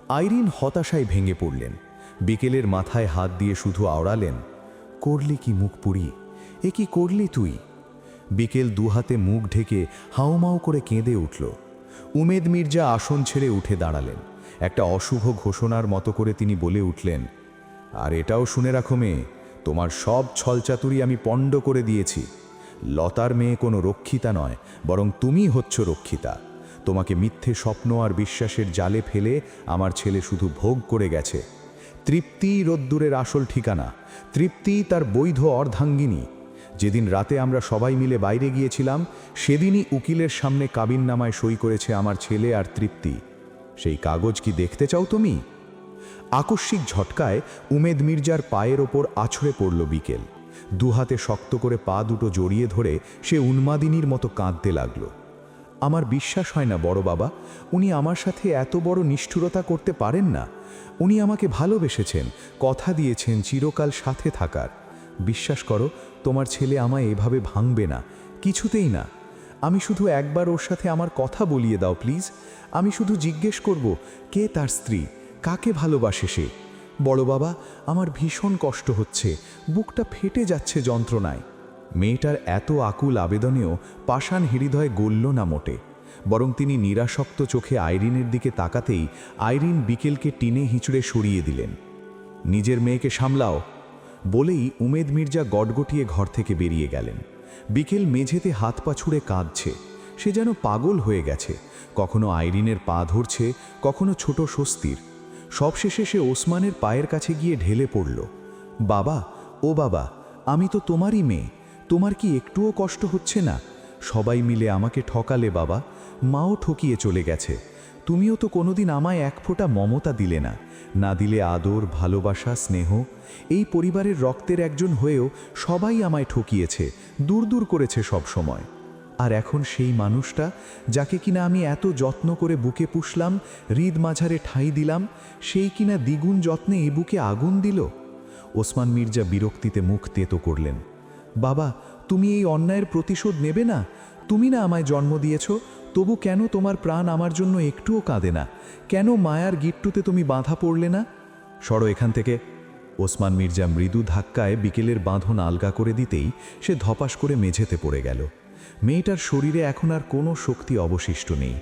আইরিন হতাশায় ভেঙে পড়লেন। বিকেলের মাথায় হাত দিয়ে শুধু আওড়ালেন, করলি কি মুখ পুরি? এ কি করলি তুই? বিকেল দুহাতে মুখ ঢেকে হাউমাউ করে কেঁদে উঠল। উমেদ মির্জা আসন ছেড়ে উঠে দাঁড়ালেন। একটা অশুভ ঘোষণার মতো করে তিনি বলে উঠলেন, আর এটাও শুনে রাখো মেয়ে, তোমার সব ছলচাতুরি আমি পণ্ড করে দিয়েছি। লতার মেয়ে কোনো রক্ষিতা নয়, বরং তুমি হচ্ছ রক্ষিতা। তোমাকে মিথ্যে স্বপ্ন আর বিশ্বাসের জালে ফেলে আমার ছেলে শুধু ভোগ করে গেছে। তৃপ্তি রোদ্দুরের আসল ঠিকানা, তৃপ্তি তার বৈধ অর্ধাঙ্গিনী। যেদিন রাতে আমরা সবাই মিলে বাইরে গিয়েছিলাম, সেদিনই উকিলের সামনে কাবিননামায় সই করেছে আমার ছেলে আর তৃপ্তি। সেই কাগজ কি দেখতে চাও তুমি? আকস্মিক ঝটকায় উমেদ মির্জার পায়ের ওপর আছড়ে পড়ল বিকেল। দুহাতে শক্ত করে পা দুটো জড়িয়ে ধরে সে উন্মাদিনীর মতো কাঁদতে লাগল। আমার বিশ্বাস হয় না বড় বাবা, উনি আমার সাথে এত বড় নিষ্ঠুরতা করতে পারেন না। উনি আমাকে ভালোবেসেছেন, কথা দিয়েছেন চিরকাল সাথে থাকার। বিশ্বাস করো, তোমার ছেলে আমায় এভাবে ভাঙবে না, কিছুতেই না। আমি শুধু একবার ওর সাথে আমার কথা বলিয়ে দাও প্লিজ। আমি শুধু জিজ্ঞেস করব, কে তার স্ত্রী, কাকে ভালোবাসে সে। বড় বাবা, আমার ভীষণ কষ্ট হচ্ছে, বুকটা ফেটে যাচ্ছে যন্ত্রণায়। মেয়েটার এত আকুল আবেদনেও পাষাণ হৃদয় গলল না মোটে, বরং তিনি নিরাসক্ত চোখে আইরিনের দিকে তাকাতেই আইরিন বিকেলকে টিনে হিঁচড়ে সরিয়ে দিলেন। নিজের মেয়েকে সামলাও বলেই উমেদ মির্জা গটগটিয়ে ঘর থেকে বেরিয়ে গেলেন। বিকেল মেঝেতে হাত পা ছুঁড়ে কাঁদছে। সে যেন পাগল হয়ে গেছে, কখনো আইরিনের পা ধরছে, কখনো ছোট স্বস্তির। সবশেষে সে ওসমানের পায়ের কাছে গিয়ে ঢেলে পড়ল। বাবা, ও বাবা, আমি তো তোমারই মেয়ে, তোমার কি একটুও কষ্ট হচ্ছে না? সবাই মিলে আমাকে ঠকালে বাবা, মাও ঠকিয়ে চলে গেছে। তুমিও তো কোনোদিন আমায় এক ফোঁটা মমতা দিলে না, না দিলে আদর, ভালোবাসা, স্নেহ। এই পরিবারের রক্তের একজন হয়েও সবাই আমায় ঠকিয়েছে, দূর দূর করেছে সব সময়। আর এখন সেই মানুষটা, যাকে কিনা আমি এত যত্ন করে বুকে পুষলাম, হৃদ মাঝারে ঠাঁই দিলাম, সেই কিনা দ্বিগুণ যত্নে এ বুকে আগুন দিল। ওসমান মির্জা বিরক্তিতে মুখ তেতো করলেন। বাবা, তুমি এই অন্যায়ের প্রতিশোধ নেবে না? তুমি না আমায় জন্ম দিয়েছ, তবু কেন তোমার প্রাণ আমার জন্য একটুও কাঁদে না? কেন মায়ার গিট্টুতে তুমি বাঁধা পড়লে না? সরো এখান থেকে। ওসমান মির্জা মৃদু ধাক্কায় বিকেলের বাঁধন আলগা করে দিতেই সে ধপাস করে মেঝেতে পড়ে গেল। মেয়েটার শরীরে এখন আর কোনো শক্তি অবশিষ্ট নেই,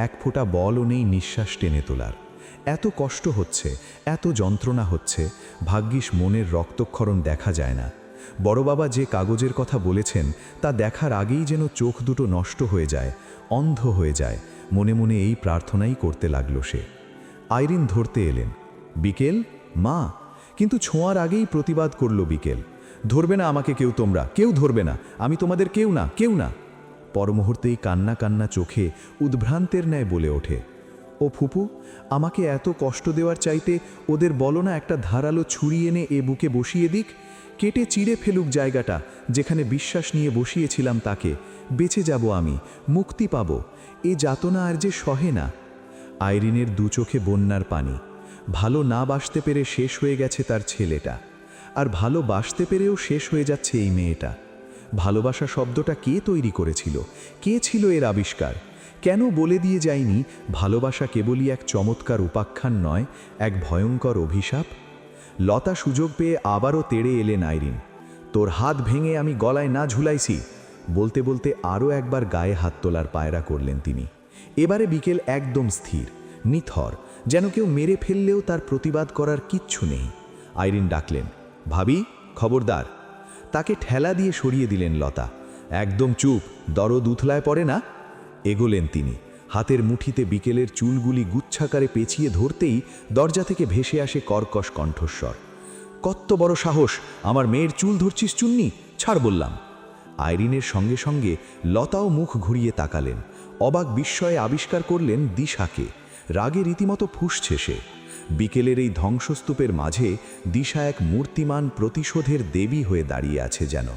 এক ফোঁটা বলও নেই নিঃশ্বাস টেনে তোলার। এত কষ্ট হচ্ছে, এত যন্ত্রণা হচ্ছে, ভাগ্যিস মনের রক্তক্ষরণ দেখা যায় না। বড় বাবা যে কাগজের কথা বলেছেন তা দেখার আগেই যেন চোখ দুটো নষ্ট হয়ে যায়, অন্ধ হয়ে যায়। মনে মনে এই প্রার্থনাই করতে লাগল সে। আইরিন ধরতে এলেন। বিকেল, মা! কিন্তু ছোঁয়ার আগেই প্রতিবাদ করল বিকেল। ধরবে না আমাকে কেউ, তোমরা কেউ ধরবে না, আমি তোমাদের কেউ না, কেউ না। পরমুহূর্তেই কান্না কান্না চোখে উদ্ভ্রান্তের ন্যায় বলে ওঠে, ও ফুপু, আমাকে এত কষ্ট দেওয়ার চাইতে ওদের বলো না একটা ধারালো ছুরি এনে এ বুকে বসিয়ে দিক, কেটে চিড়ে ফেলুক জায়গাটা যেখানে বিশ্বাস নিয়ে বসিয়েছিলাম তাকে। বেঁচে যাব আমি, মুক্তি পাব। এ যাতনা আর যে সহে না। আইরিনের দু চোখে বন্যার পানি। ভালো না বাসতে পেরে শেষ হয়ে গেছে তার ছেলেটা, আর ভালো বাসতে পেরেও শেষ হয়ে যাচ্ছে এই মেয়েটা। ভালোবাসা শব্দটা কে তৈরি করেছিল? কে ছিল এর আবিষ্কার? কেন বলে দিয়ে যায়নি ভালোবাসা কেবলই এক চমৎকার উপাখ্যান নয়, এক ভয়ঙ্কর অভিশাপ? লতা সুযোগ পেয়ে আবারও তেড়ে এলেন আইরিন। তোর হাত ভেঙে আমি গলায় না ঝুলাইছি। বলতে বলতে আরও একবার গায়ে হাত তোলার পায়রা করলেন তিনি। এবারে বিকেল একদম স্থির, নিথর, যেন কেউ মেরে ফেললেও তার প্রতিবাদ করার কিচ্ছু নেই। আইরিন ডাকলেন, ভাবি, খবরদার। তাকে ঠেলা দিয়ে সরিয়ে দিলেন লতা। একদম চুপ, দরদ উথলায় পড়ে না। এগোলেন তিনি, হাতের মুঠিতে বিকেলের চুলগুলি গুচ্ছাকারে পেঁচিয়ে ধরতেই দরজা থেকে ভেসে আসে কর্কশ কণ্ঠস্বর, কত বড় সাহস, আমার মেয়ের চুল ধরছিস চুন্নি, ছাড় বললাম। আইরিনের সঙ্গে সঙ্গে লতাও মুখ ঘুরিয়ে তাকালেন, অবাক বিস্ময়ে আবিষ্কার করলেন দিশাকে। রাগে রীতিমতো ফুঁসছে সে। বিকেলের এই ধ্বংসস্তূপের মাঝে দিশা এক মূর্তিমান প্রতিশোধের দেবী হয়ে দাঁড়িয়ে আছে যেন।